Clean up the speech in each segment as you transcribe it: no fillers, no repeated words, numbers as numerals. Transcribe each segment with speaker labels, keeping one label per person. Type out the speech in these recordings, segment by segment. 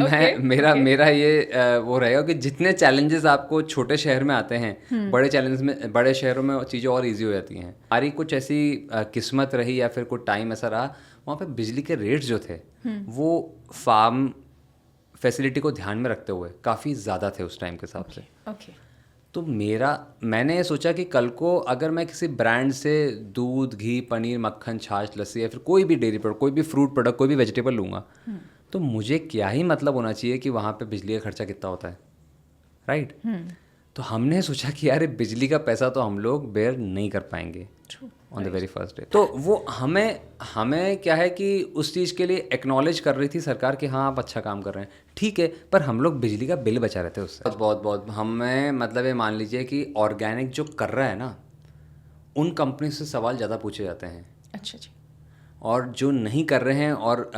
Speaker 1: मेरा ये वो रहेगा कि जितने चैलेंजेस आपको छोटे शहर में आते हैं, बड़े शहरों में चीज़ें और इजी हो जाती हैं। हमारी कुछ ऐसी किस्मत रही या फिर कोई टाइम ऐसा रहा, वहाँ पे बिजली के रेट्स जो थे वो फार्म फैसिलिटी को ध्यान में रखते हुए काफ़ी ज़्यादा थे उस टाइम के हिसाब से। तो मैंने ये सोचा कि कल को अगर मैं किसी ब्रांड से दूध, घी, पनीर, मक्खन, छाछ, लस्सी या फिर कोई भी डेयरी प्रोडक्ट, कोई भी फ्रूट प्रोडक्ट, कोई भी वेजिटेबल लूँगा, तो मुझे क्या ही मतलब होना चाहिए कि वहाँ पे बिजली का खर्चा कितना होता है, राइट? तो हमने सोचा कि यार बिजली का पैसा तो हम लोग बेयर नहीं कर पाएंगे on the very first day. तो वो हमें क्या है कि उस चीज़ के लिए एक्नॉलेज कर रही थी सरकार कि हाँ आप अच्छा काम कर रहे हैं, ठीक है, पर हम लोग बिजली का बिल बचा रहे थे उससे। बहुत हमें मतलब ये मान लीजिए कि ऑर्गेनिक जो कर रहा है ना, उन कंपनी से सवाल ज़्यादा पूछे जाते हैं।
Speaker 2: अच्छा जी।
Speaker 1: और जो नहीं कर रहे हैं और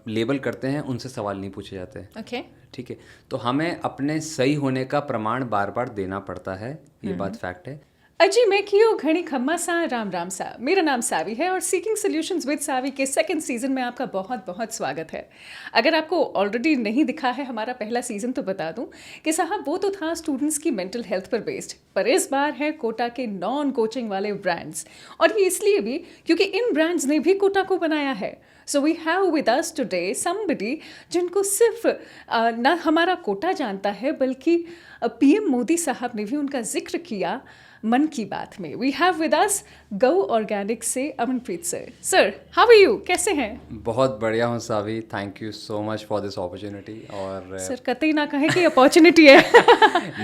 Speaker 1: लेबल करते हैं, उनसे सवाल नहीं पूछे जाते।
Speaker 2: ओके,
Speaker 1: ठीक है। तो हमें अपने सही होने का प्रमाण बार बार देना पड़ता है, ये बात फैक्ट है।
Speaker 2: अजी मैं कियो घड़ी खम्मा सा राम राम सा। मेरा नाम सावी है और सीकिंग सॉल्यूशंस विद सावी के सेकंड सीजन में आपका बहुत बहुत स्वागत है। अगर आपको ऑलरेडी नहीं दिखा है हमारा पहला सीजन तो बता दूं कि साहब वो तो था स्टूडेंट्स की मेंटल हेल्थ पर बेस्ड, पर इस बार है कोटा के नॉन कोचिंग वाले ब्रांड्स, और ये इसलिए भी क्योंकि इन ब्रांड्स ने भी कोटा को बनाया है। So we have with us today somebody जिनको सिर्फ ना हमारा कोटा जानता है बल्कि पीएम मोदी साहब ने भी उनका जिक्र किया मन की बात में। We have with us Gau organic से Amanpreet sir. Sir how are you, कैसे हैं?
Speaker 1: बहुत बढ़िया हूँ Saavi, thank you so much for this opportunity. और
Speaker 2: सर कतई ना कहें कि अपॉर्चुनिटी है।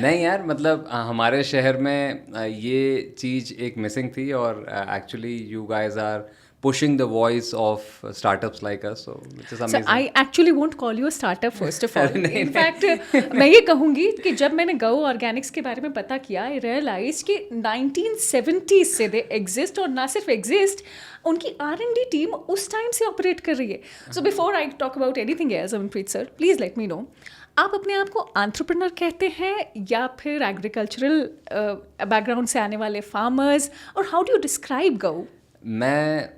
Speaker 1: नहीं यार, मतलब हमारे शहर में ये चीज़ एक मिसिंग थी और actually you guys are pushing the voice of startups like us, so which is amazing.
Speaker 2: So I actually won't call you a startup first of all. In fact, मैं ये कहूँगी कि जब मैंने गौ ऑर्गेनिक्स के बारे में पता किया, I realized कि 1970s से they exist, और ना सिर्फ exist, उनकी R&D टीम उस टाइम से ऑपरेट कर रही है। So before I talk about anything else, Amanpreet sir, please let me know, आप अपने आप को एंटरप्रेन्योर कहते हैं या फिर एग्रीकल्चरल बैकग्राउंड से आने वाले फार्मर्स, और हाउ डू यू डिस्क्राइब गौ?
Speaker 1: मैं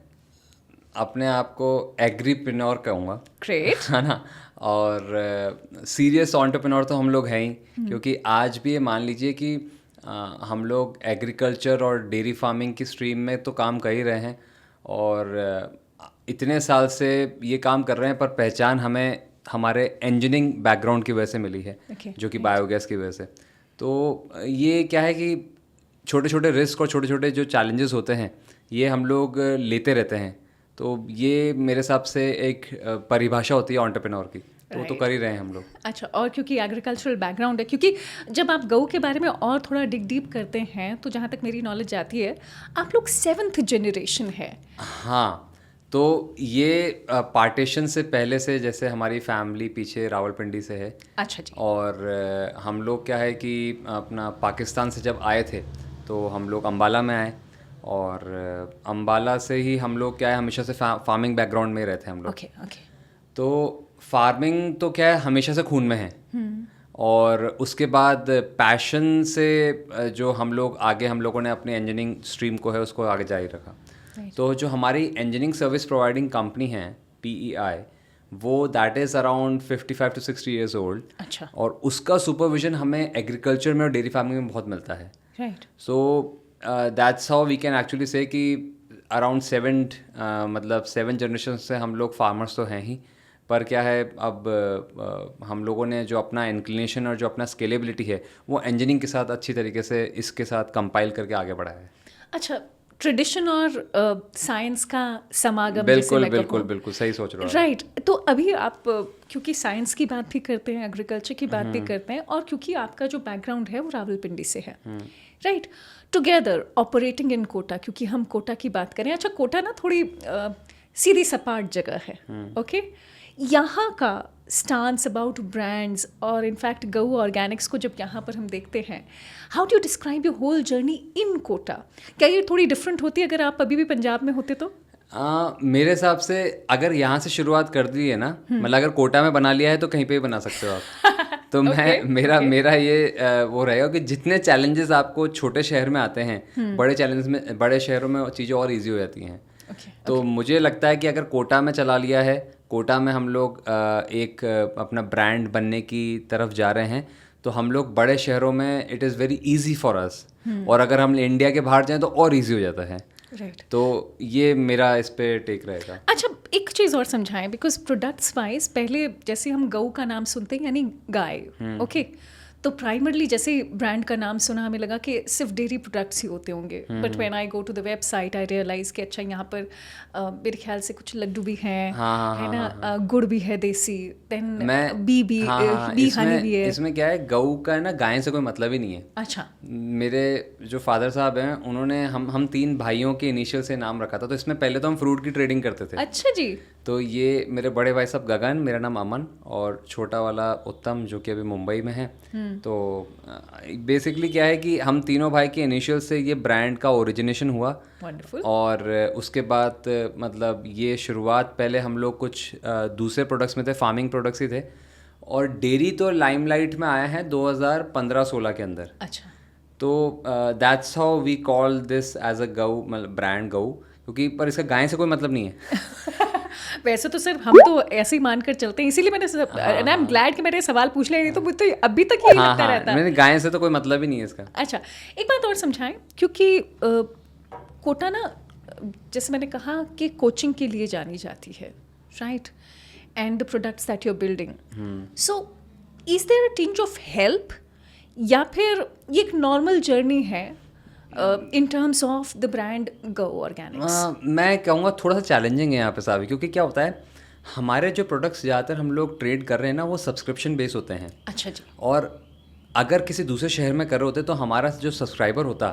Speaker 1: अपने आप को एग्रीप्रेन्योर कहूँगा।
Speaker 2: ग्रेट।
Speaker 1: है ना? और सीरियस एंटरप्रेन्योर तो हम लोग हैं ही, क्योंकि आज भी ये मान लीजिए कि हम लोग एग्रीकल्चर और डेयरी फार्मिंग की स्ट्रीम में तो काम कर ही रहे हैं, और इतने साल से ये काम कर रहे हैं, पर पहचान हमें हमारे इंजीनियरिंग बैकग्राउंड की वजह से मिली है, जो कि बायोगैस की वजह से। तो ये क्या है कि छोटे छोटे रिस्क और छोटे छोटे जो चैलेंजेस होते हैं ये हम लोग लेते रहते हैं। तो ये मेरे हिसाब से एक परिभाषा होती है एंटरप्रेन्योर की, तो कर ही रहे हैं हम लोग।
Speaker 2: अच्छा, और क्योंकि एग्रीकल्चरल बैकग्राउंड है, क्योंकि जब आप गौ के बारे में और थोड़ा डिग डीप करते हैं तो जहाँ तक मेरी नॉलेज जाती है आप लोग 7th जनरेशन है।
Speaker 1: हाँ, तो ये पार्टीशन से पहले से जैसे हमारी फैमिली पीछे रावलपिंडी से है।
Speaker 2: अच्छा जी।
Speaker 1: और हम लोग क्या है कि अपना पाकिस्तान से जब आए थे तो हम लोग अम्बाला में आए, और अम्बाला से ही हम लोग क्या है हमेशा से फार्मिंग बैकग्राउंड में रहते हैं हम लोग।
Speaker 2: Okay okay.
Speaker 1: तो फार्मिंग तो क्या है हमेशा से खून में है, और उसके बाद पैशन से जो हम लोगों ने अपनी इंजीनियरिंग स्ट्रीम को है उसको आगे जारी रखा। तो जो हमारी इंजीनियरिंग सर्विस प्रोवाइडिंग कंपनी है PEI, वो that is around 55 to 60 years old.
Speaker 2: अच्छा।
Speaker 1: और उसका सुपरविजन हमें एग्रीकल्चर में और डेयरी फार्मिंग में बहुत मिलता है।
Speaker 2: Right.
Speaker 1: So that's how we can actually say कि अराउंड 7 जनरेशन से हम लोग फार्मर्स तो हैं ही, पर क्या है अब हम लोगों ने जो अपना इंक्लिनेशन और जो अपना स्केलेबिलिटी है वो इंजीनियरिंग के साथ अच्छी तरीके से इसके साथ कंपाइल करके आगे बढ़ाया है।
Speaker 2: अच्छा, ट्रेडिशन और साइंस का समागम।
Speaker 1: बिल्कुल सही सोच रहे हो।
Speaker 2: राइट। तो अभी आप क्योंकि साइंस की बात भी करते हैं, एग्रीकल्चर की बात भी करते हैं, और क्योंकि आपका जो बैकग्राउंड है वो रावलपिंडी से है, right, together operating in Kota, क्योंकि हम कोटा की बात करें। अच्छा, कोटा ना थोड़ी सीधी सपाट जगह है, ओके। यहाँ का स्टांस अबाउट ब्रांड्स और इनफैक्ट गौ ऑर्गेनिक्स को जब यहाँ पर हम देखते हैं, how do you describe your whole journey in Kota? क्या ये थोड़ी डिफरेंट होती है अगर आप अभी भी पंजाब में होते तो?
Speaker 1: मेरे हिसाब से अगर यहाँ से शुरुआत कर दी है ना, मतलब अगर कोटा में बना लिया है तो कहीं पे भी बना सकते हो आप। तो मेरा ये वो रहेगा कि जितने चैलेंजेस आपको छोटे शहर में आते हैं, बड़े शहरों में चीज़ें और इजी हो जाती हैं। तो मुझे लगता है कि अगर कोटा में चला लिया है कोटा में हम लोग एक अपना ब्रांड बनने की तरफ जा रहे हैं, तो हम लोग बड़े शहरों में it is very easy for us, और अगर हम इंडिया के बाहर जाएं तो और इजी हो जाता है।
Speaker 2: राइट।
Speaker 1: तो ये मेरा इस पे टेक रहेगा।
Speaker 2: अच्छा, एक चीज़ और समझाएं, बिकॉज प्रोडक्ट्स वाइज पहले जैसे हम गऊ का नाम सुनते हैं यानी गाय, ओके, तो प्राइमरली जैसे ब्रांड का नाम सुना हमें लगा कि सिर्फ डेयरी प्रोडक्ट्स ही होते होंगे, but when I go to the website I realise कि अच्छा यहाँ पर मेरे ख्याल से कुछ लड्डू भी हैं, है ना, गुड़ भी है देसी, देन बी हनी भी है।
Speaker 1: इसमें क्या है, गऊ का है ना, गाय से कोई मतलब ही नहीं है।
Speaker 2: अच्छा।
Speaker 1: मेरे जो फादर साहब हैं उन्होंने हम 3 भाइयों के इनिशियल से नाम रखा था, तो इसमें पहले तो हम फ्रूट की ट्रेडिंग करते थे।
Speaker 2: अच्छा जी।
Speaker 1: तो ये मेरे बड़े भाई साहब गगन, मेरा नाम अमन, और छोटा वाला उत्तम जो कि अभी मुंबई में है। तो बेसिकली क्या है कि हम तीनों भाई के इनिशियल से ये ब्रांड का ओरिजिनेशन हुआ।
Speaker 2: वंडरफुल।
Speaker 1: और उसके बाद मतलब ये शुरुआत पहले हम लोग कुछ दूसरे प्रोडक्ट्स में थे, फार्मिंग प्रोडक्ट्स ही थे, और डेयरी तो लाइमलाइट में आया है 2015-16 के अंदर।
Speaker 2: अच्छा।
Speaker 1: तो that's how we call this as a Gau, मतलब ब्रांड गऊ, क्योंकि पर इसका गाय से कोई मतलब नहीं है।
Speaker 2: वैसे तो सर हम तो ऐसे ही मानकर चलते हैं, इसीलिए मैंने एंड आई एम ग्लैड कि मैंने सवाल पूछ लिया, नहीं तो मुझे तो अभी तक यही लगता रहता है।
Speaker 1: मैंने गाय से तो कोई मतलब ही नहीं है इसका।
Speaker 2: अच्छा, एक बात और समझाएं, क्योंकि कोटा ना, जैसे मैंने कहा कि कोचिंग के लिए जानी जाती है, right, and the products that you are building, so is there a tinge of help, या फिर ये एक नॉर्मल जर्नी है in terms of the brand go organics?
Speaker 1: मैं कहूँगा थोड़ा सा चैलेंजिंग है यहाँ पे सावी, क्योंकि क्या होता है, हमारे जो प्रोडक्ट्स ज़्यादातर हम लोग ट्रेड कर रहे हैं ना, वो सब्सक्रिप्शन बेस होते हैं।
Speaker 2: अच्छा जी।
Speaker 1: और अगर किसी दूसरे शहर में कर रहे होते तो हमारा जो सब्सक्राइबर होता,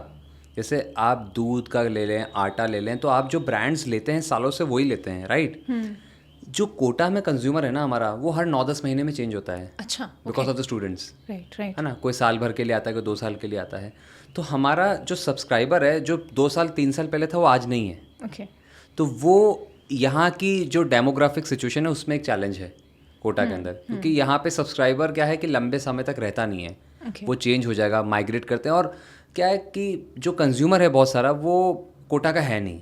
Speaker 1: जैसे आप दूध का ले लें, आटा ले लें, तो आप जो ब्रांड्स लेते हैं सालों से वही लेते हैं, राइट। जो कोटा में कंज्यूमर है ना हमारा, वो हर 9-10 महीने में चेंज होता है।
Speaker 2: अच्छा।
Speaker 1: Because of the students,
Speaker 2: right right,
Speaker 1: है ना, कोई साल भर के लिए आता है, कोई 2 साल के लिए आता है। तो हमारा जो सब्सक्राइबर है, जो 2 साल 3 साल पहले था, वो आज नहीं है।
Speaker 2: ओके।
Speaker 1: तो वो यहाँ की जो डेमोग्राफिक सिचुएशन है उसमें एक चैलेंज है कोटा के अंदर, क्योंकि यहाँ पे सब्सक्राइबर क्या है कि लंबे समय तक रहता नहीं है।
Speaker 2: Okay.
Speaker 1: वो चेंज हो जाएगा, माइग्रेट करते हैं। और क्या है कि जो कंज्यूमर है बहुत सारा, वो कोटा का है नहीं,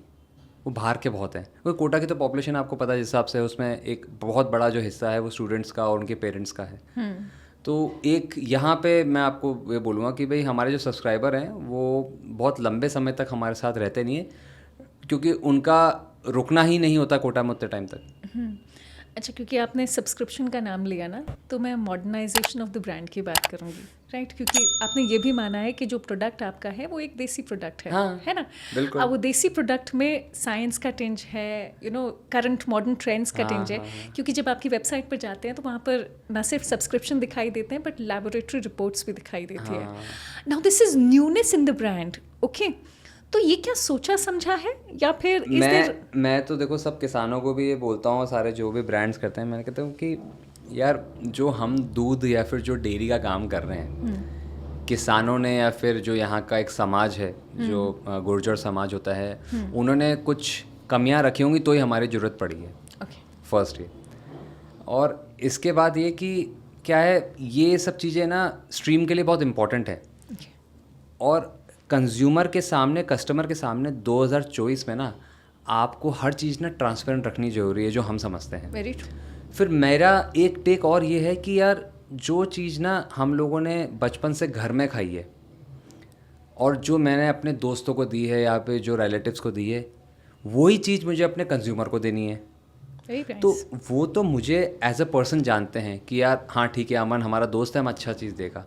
Speaker 1: वो बाहर के बहुत हैं। क्योंकि कोटा की तो पॉपुलेशन आपको पता है जिस हिसाब से, उसमें एक बहुत बड़ा जो हिस्सा है वो स्टूडेंट्स का और उनके पेरेंट्स का है। तो एक यहाँ पे मैं आपको ये बोलूँगा कि भाई हमारे जो सब्सक्राइबर हैं वो बहुत लंबे समय तक हमारे साथ रहते नहीं है, क्योंकि उनका रुकना ही नहीं होता कोटा में उतने टाइम तक।
Speaker 2: अच्छा, क्योंकि आपने सब्सक्रिप्शन का नाम लिया ना, तो मैं मॉडर्नाइजेशन ऑफ द ब्रांड की बात करूंगी, राइट, क्योंकि आपने ये भी माना है कि जो प्रोडक्ट आपका है वो एक देसी प्रोडक्ट है,
Speaker 1: हाँ,
Speaker 2: है ना।
Speaker 1: बिल्कुल।
Speaker 2: अब वो देसी प्रोडक्ट में साइंस का टिंज है, you know, current modern trends का टिंज है। क्योंकि जब आपकी वेबसाइट पर जाते हैं तो वहाँ पर ना सिर्फ सब्सक्रिप्शन दिखाई देते हैं, बट लैबोरेटरी रिपोर्ट्स भी दिखाई देती है। Now this is newness in the brand, okay. तो ये क्या सोचा समझा है, या फिर
Speaker 1: मैं तो देखो सब किसानों को भी ये बोलता हूँ, सारे जो भी ब्रांड्स करते हैं, मैं कहता हूँ कि यार जो हम दूध या फिर जो डेयरी का काम कर रहे हैं, किसानों ने या फिर जो यहाँ का एक समाज है, जो गुर्जर समाज होता है, उन्होंने कुछ कमियाँ रखी होंगी तो ही हमारी ज़रूरत पड़ी है। फर्स्ट ये, और इसके बाद ये कि क्या है, ये सब चीज़ें ना स्ट्रीम के लिए बहुत इम्पोर्टेंट है। और कंज्यूमर के सामने, कस्टमर के सामने 2024 में ना आपको हर चीज़ ना ट्रांसपेरेंट रखनी ज़रूरी है, जो हम समझते हैं।
Speaker 2: Very true.
Speaker 1: फिर मेरा एक टेक और ये है कि यार जो चीज़ ना हम लोगों ने बचपन से घर में खाई है, और जो मैंने अपने दोस्तों को दी है या फिर जो रिलेटिव्स को दी है, वही चीज़ मुझे अपने कंज्यूमर को देनी है। तो वो तो मुझे एज अ पर्सन जानते हैं कि यार हाँ ठीक है, अमन हमारा दोस्त है, हम अच्छा चीज़ देगा।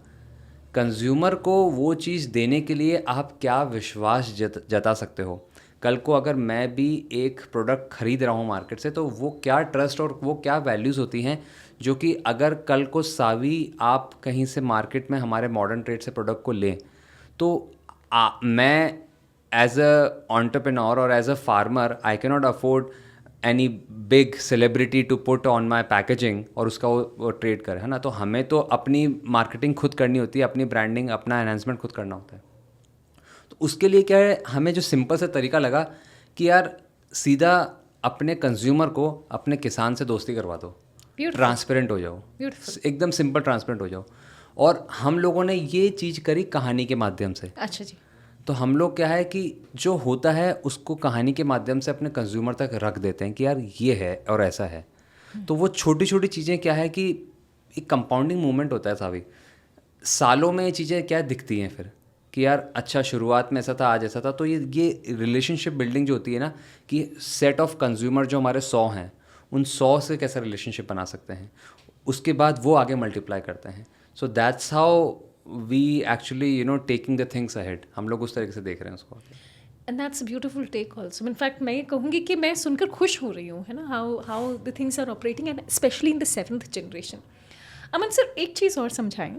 Speaker 1: कंज्यूमर को वो चीज़ देने के लिए आप क्या विश्वास जता सकते हो। कल को अगर मैं भी एक प्रोडक्ट ख़रीद रहा हूँ मार्केट से, तो वो क्या ट्रस्ट और वो क्या वैल्यूज़ होती हैं, जो कि अगर कल को सावी आप कहीं से मार्केट में हमारे मॉडर्न ट्रेड से प्रोडक्ट को लें, तो मैं एज अ एंटरप्रेन्योर और as a farmer I can not afford any big celebrity to put on my packaging और उसका वो ट्रेड करे, है ना। तो हमें तो अपनी मार्केटिंग खुद करनी होती है, अपनी ब्रांडिंग, अपना एनहांसमेंट खुद करना होता है। तो उसके लिए क्या है, हमें जो सिंपल सा तरीका लगा कि यार सीधा अपने कंज्यूमर को अपने किसान से दोस्ती करवा दो, ट्रांसपेरेंट हो जाओ, एकदम सिंपल ट्रांसपेरेंट हो जाओ। और हम लोगों ने ये चीज़ करी कहानी के माध्यम से।
Speaker 2: अच्छा जी।
Speaker 1: तो हम लोग क्या है कि जो होता है उसको कहानी के माध्यम से अपने कंज्यूमर तक रख देते हैं कि यार ये है और ऐसा है। तो वो छोटी छोटी चीज़ें क्या है कि एक कंपाउंडिंग मूवमेंट होता है सावी, सालों में ये चीज़ें क्या दिखती हैं फिर कि यार अच्छा शुरुआत में ऐसा था, आज ऐसा था। तो ये रिलेशनशिप बिल्डिंग जो होती है ना, कि सेट ऑफ कंज्यूमर जो हमारे 100 हैं, उन 100 से कैसा रिलेशनशिप बना सकते हैं, उसके बाद वो आगे मल्टीप्लाई करते हैं। So that's how we actually taking the things ahead. हम लोग उस तरीके से देख रहे हैं उसको।
Speaker 2: And that's a beautiful take also. In fact मैं ये कहूँगी कि मैं सुनकर खुश हो रही हूँ, है ना, how the things are operating and specially in the 7th generation. Aman sir, एक चीज़ और समझाएं,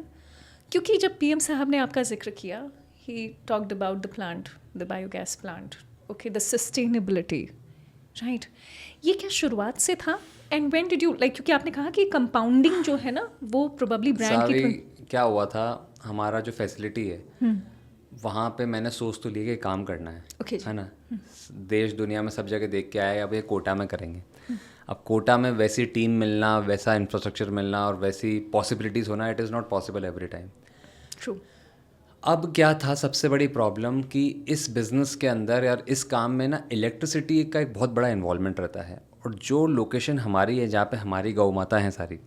Speaker 2: क्योंकि जब पीएम साहब ने आपका जिक्र किया, he talked about the plant, the biogas plant, okay, the sustainability, right, ये क्या शुरुआत से था? एंड व्हेन डिड यू क्योंकि आपने कहा कि कंपाउंडिंग जो है ना वो प्रोबेबली ब्रांड की
Speaker 1: क्या हुआ था, हमारा जो फैसिलिटी है वहाँ पे मैंने सोच तो लिया कि काम करना है,
Speaker 2: okay,
Speaker 1: है ना। देश दुनिया में सब जगह देख के आए, अब ये कोटा में करेंगे। अब कोटा में वैसी टीम मिलना, वैसा इंफ्रास्ट्रक्चर मिलना और वैसी पॉसिबिलिटीज़ होना, it is not possible every time.
Speaker 2: True.
Speaker 1: अब क्या था सबसे बड़ी प्रॉब्लम कि इस बिज़नेस के अंदर यार इस काम में ना इलेक्ट्रिसिटी का एक बहुत बड़ा इन्वॉल्वमेंट रहता है। और जो लोकेशन हमारी है जहाँ पे हमारी गौ माता हैं सारी,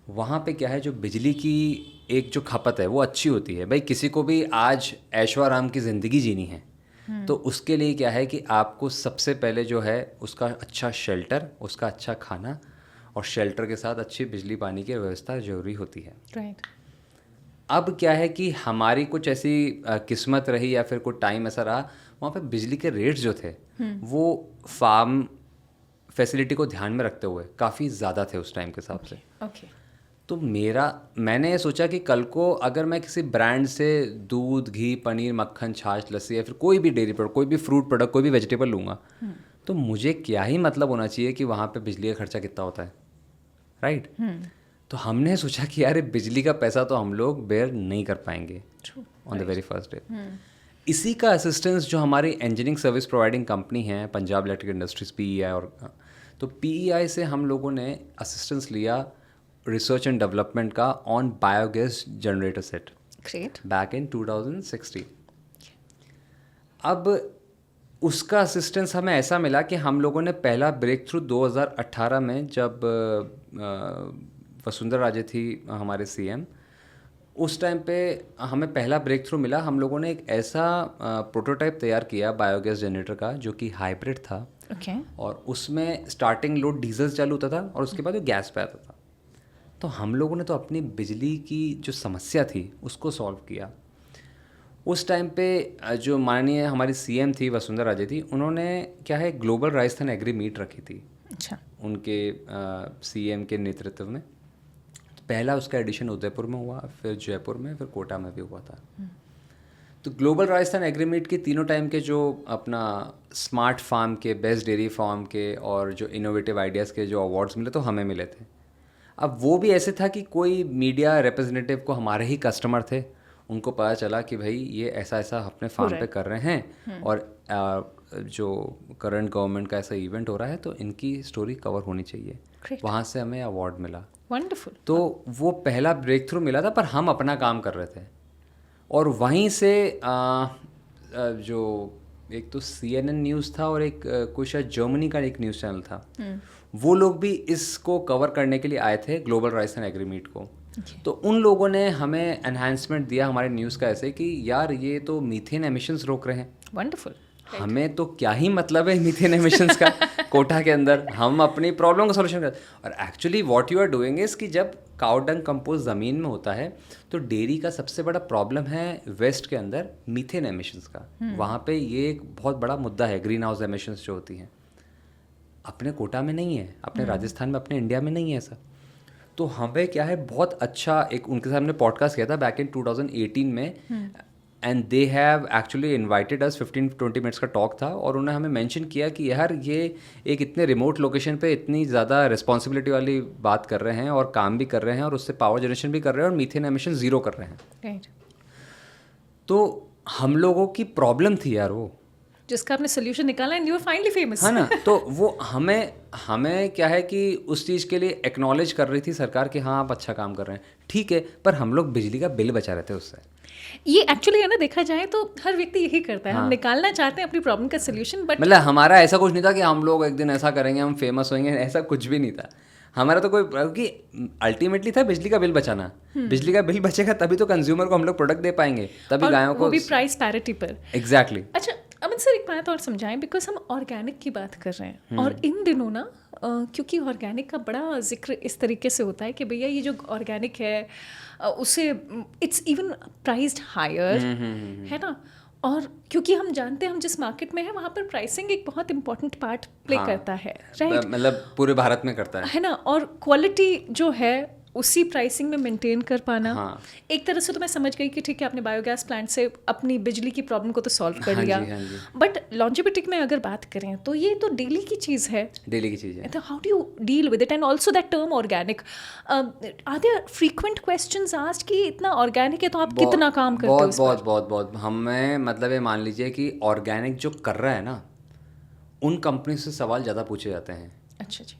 Speaker 1: वहाँ पे क्या है, जो बिजली की एक जो खपत है वो अच्छी होती है। भाई किसी को भी आज ऐशो आराम की ज़िंदगी जीनी है, तो उसके लिए क्या है कि आपको सबसे पहले जो है उसका अच्छा शेल्टर, उसका अच्छा खाना और शेल्टर के साथ अच्छी बिजली पानी की व्यवस्था ज़रूरी होती है।
Speaker 2: राइट।
Speaker 1: अब क्या है कि हमारी कुछ ऐसी किस्मत रही या फिर कोई टाइम ऐसा रहा, वहाँ पे बिजली के रेट्स जो थे वो फार्म फैसिलिटी को ध्यान में रखते हुए काफ़ी ज़्यादा थे उस टाइम के हिसाब से।
Speaker 2: ओके।
Speaker 1: तो मैंने ये सोचा कि कल को अगर मैं किसी ब्रांड से दूध, घी, पनीर, मक्खन, छाछ, लस्सी या फिर कोई भी डेयरी प्रोडक्ट, कोई भी फ्रूट प्रोडक्ट, कोई भी वेजिटेबल लूँगा, तो मुझे क्या ही मतलब होना चाहिए कि वहाँ पे बिजली का खर्चा कितना होता है, राइट। तो हमने सोचा कि यार बिजली का पैसा तो हम लोग बेयर नहीं कर पाएंगे on the very first day. इसी का असिस्टेंस जो हमारी इंजीनियरिंग सर्विस प्रोवाइडिंग कंपनी है पंजाब इलेक्ट्रिक इंडस्ट्रीज PEI, और तो PEI से हम लोगों ने असिस्टेंस लिया रिसर्च एंड डेवलपमेंट का on biogas generator set back in 2016। अब उसका असिस्टेंस हमें ऐसा मिला कि हम लोगों ने पहला ब्रेक थ्रू 2018 में, जब वसुंधरा राजे थी हमारे CM, उस टाइम पे हमें पहला ब्रेक थ्रू मिला। हम लोगों ने एक ऐसा प्रोटोटाइप तैयार किया बायोगैस जनरेटर का जो कि हाइब्रिड था। और उसमें स्टार्टिंग लोड डीजल चालू होता था और उसके बाद वो गैस पे आता था। तो हम लोगों ने तो अपनी बिजली की जो समस्या थी उसको सॉल्व किया। उस टाइम पे जो माननीय हमारी CM थी वसुंधरा राजे थी, उन्होंने क्या है ग्लोबल राजस्थान एग्री मीट रखी थी।
Speaker 2: अच्छा।
Speaker 1: उनके CM के नेतृत्व में। पहला उसका एडिशन उदयपुर में हुआ, फिर जयपुर में, फिर कोटा में भी हुआ था। तो ग्लोबल राजस्थान एग्रीमीट के तीनों टाइम के जो अपना स्मार्ट फार्म के, बेस्ट डेयरी फार्म के और जो इनोवेटिव आइडियाज़ के जो अवार्ड्स मिले तो हमें मिले थे। अब वो भी ऐसे था कि कोई मीडिया रिप्रेजेंटेटिव को हमारे ही कस्टमर थे, उनको पता चला कि भाई ये ऐसा ऐसा अपने फार्म पे कर रहे हैं और जो करंट गवर्नमेंट का ऐसा इवेंट हो रहा है तो इनकी स्टोरी कवर होनी चाहिए। वहाँ से हमें अवार्ड मिला।
Speaker 2: वंडरफुल।
Speaker 1: तो वो पहला ब्रेक थ्रू मिला था, पर हम अपना काम कर रहे थे। और वहीं से जो एक तो CNN न्यूज़ था और एक कोई शायद जर्मनी का एक न्यूज़ चैनल था, वो लोग भी इसको कवर करने के लिए आए थे ग्लोबल राजस्थान एग्रीमीट को। तो उन लोगों ने हमें एनहांसमेंट दिया हमारे न्यूज़ का, ऐसे कि यार ये तो मीथेन एमिशंस रोक रहे हैं।
Speaker 2: वंडरफुल।
Speaker 1: हमें तो क्या ही मतलब है मीथेन एमिशंस का कोटा के अंदर, हम अपनी प्रॉब्लम का सॉल्यूशन करते हैं। और actually what you are doing is कि जब काउ डंग कंपोस्ट ज़मीन में होता है तो डेयरी का सबसे बड़ा प्रॉब्लम है वेस्ट के अंदर मीथेन एमिशंस का। वहाँ पे ये एक बहुत बड़ा मुद्दा है, ग्रीन हाउस एमिशंस जो होती हैं। अपने कोटा में नहीं है, अपने राजस्थान में, अपने इंडिया में नहीं है ऐसा। तो हमें क्या है बहुत अच्छा एक उनके साथ हमने पॉडकास्ट किया था बैक इन 2018 में, and they have actually invited us. 15-20 minutes का टॉक था और उन्होंने हमें मेंशन किया कि यार ये एक इतने रिमोट लोकेशन पे इतनी ज़्यादा रिस्पॉन्सिबिलिटी वाली बात कर रहे हैं और काम भी कर रहे हैं और उससे पावर जनरेशन भी कर रहे हैं और मीथेन एमिशन 0 कर रहे हैं।
Speaker 2: राइट।
Speaker 1: तो हम लोगों की प्रॉब्लम थी यार वो,
Speaker 2: जिसका आपने सोल्यूशन निकाला and you are finally famous,
Speaker 1: है ना। तो वो हमें क्या है कि उस चीज़ के लिए एक्नॉलेज कर रही थी सरकार कि हाँ आप अच्छा काम कर रहे हैं, ठीक है, पर हम लोग बिजली का बिल बचा रहे थे उससे।
Speaker 2: ये एक्चुअली है ना, देखा जाए तो हर व्यक्ति यही करता है। हम निकालना चाहते हैं अपनी प्रॉब्लम का सोल्यूशन, बट
Speaker 1: मतलब हमारा ऐसा कुछ नहीं था कि हम लोग एक दिन ऐसा करेंगे हम फेमस होंगे, ऐसा कुछ भी नहीं था। हमारा तो कोई, क्योंकि अल्टीमेटली था बिजली का बिल बचाना। बिजली का बिल बचेगा तभी तो कंज्यूमर को हम लोग प्रोडक्ट दे पाएंगे, तभी गायों को,
Speaker 2: वो भी प्राइस पैरिटी पर।
Speaker 1: एग्जैक्टली।
Speaker 2: अच्छा अमन सर, एक बात और समझाएं, बिकॉज हम ऑर्गेनिक की बात कर रहे हैं और इन दिनों ना क्योंकि ऑर्गेनिक का बड़ा जिक्र इस तरीके से होता है कि भैया ये जो ऑर्गेनिक है उसे इट्स इवन प्राइस्ड हायर, है ना। और क्योंकि हम जानते हैं हम जिस मार्केट में है वहाँ पर प्राइसिंग एक बहुत इंपॉर्टेंट पार्ट प्ले करता है, राइट,
Speaker 1: मतलब पूरे भारत में करता
Speaker 2: है ना। और क्वालिटी जो है उसी प्राइसिंग में मेंटेन कर पाना,
Speaker 1: हाँ।
Speaker 2: एक तरह से तो मैं समझ गई कि ठीक है आपने बायोगैस प्लांट से अपनी बिजली की प्रॉब्लम को तो सॉल्व कर लिया, बट लॉन्जेविटी में अगर बात करें तो ये तो डेली की चीज़ है,
Speaker 1: डेली की चीज़ है।
Speaker 2: तो how do you deal with it? And also that term organic, are there frequent questions asked कि इतना ऑर्गेनिक है तो आप कितना काम करते हो?
Speaker 1: बहुत बहुत बहुत बहुत हमें, मतलब ये मान लीजिए कि ऑर्गेनिक जो कर रहा है ना, उन कंपनी से सवाल ज़्यादा पूछे जाते हैं।
Speaker 2: अच्छा जी।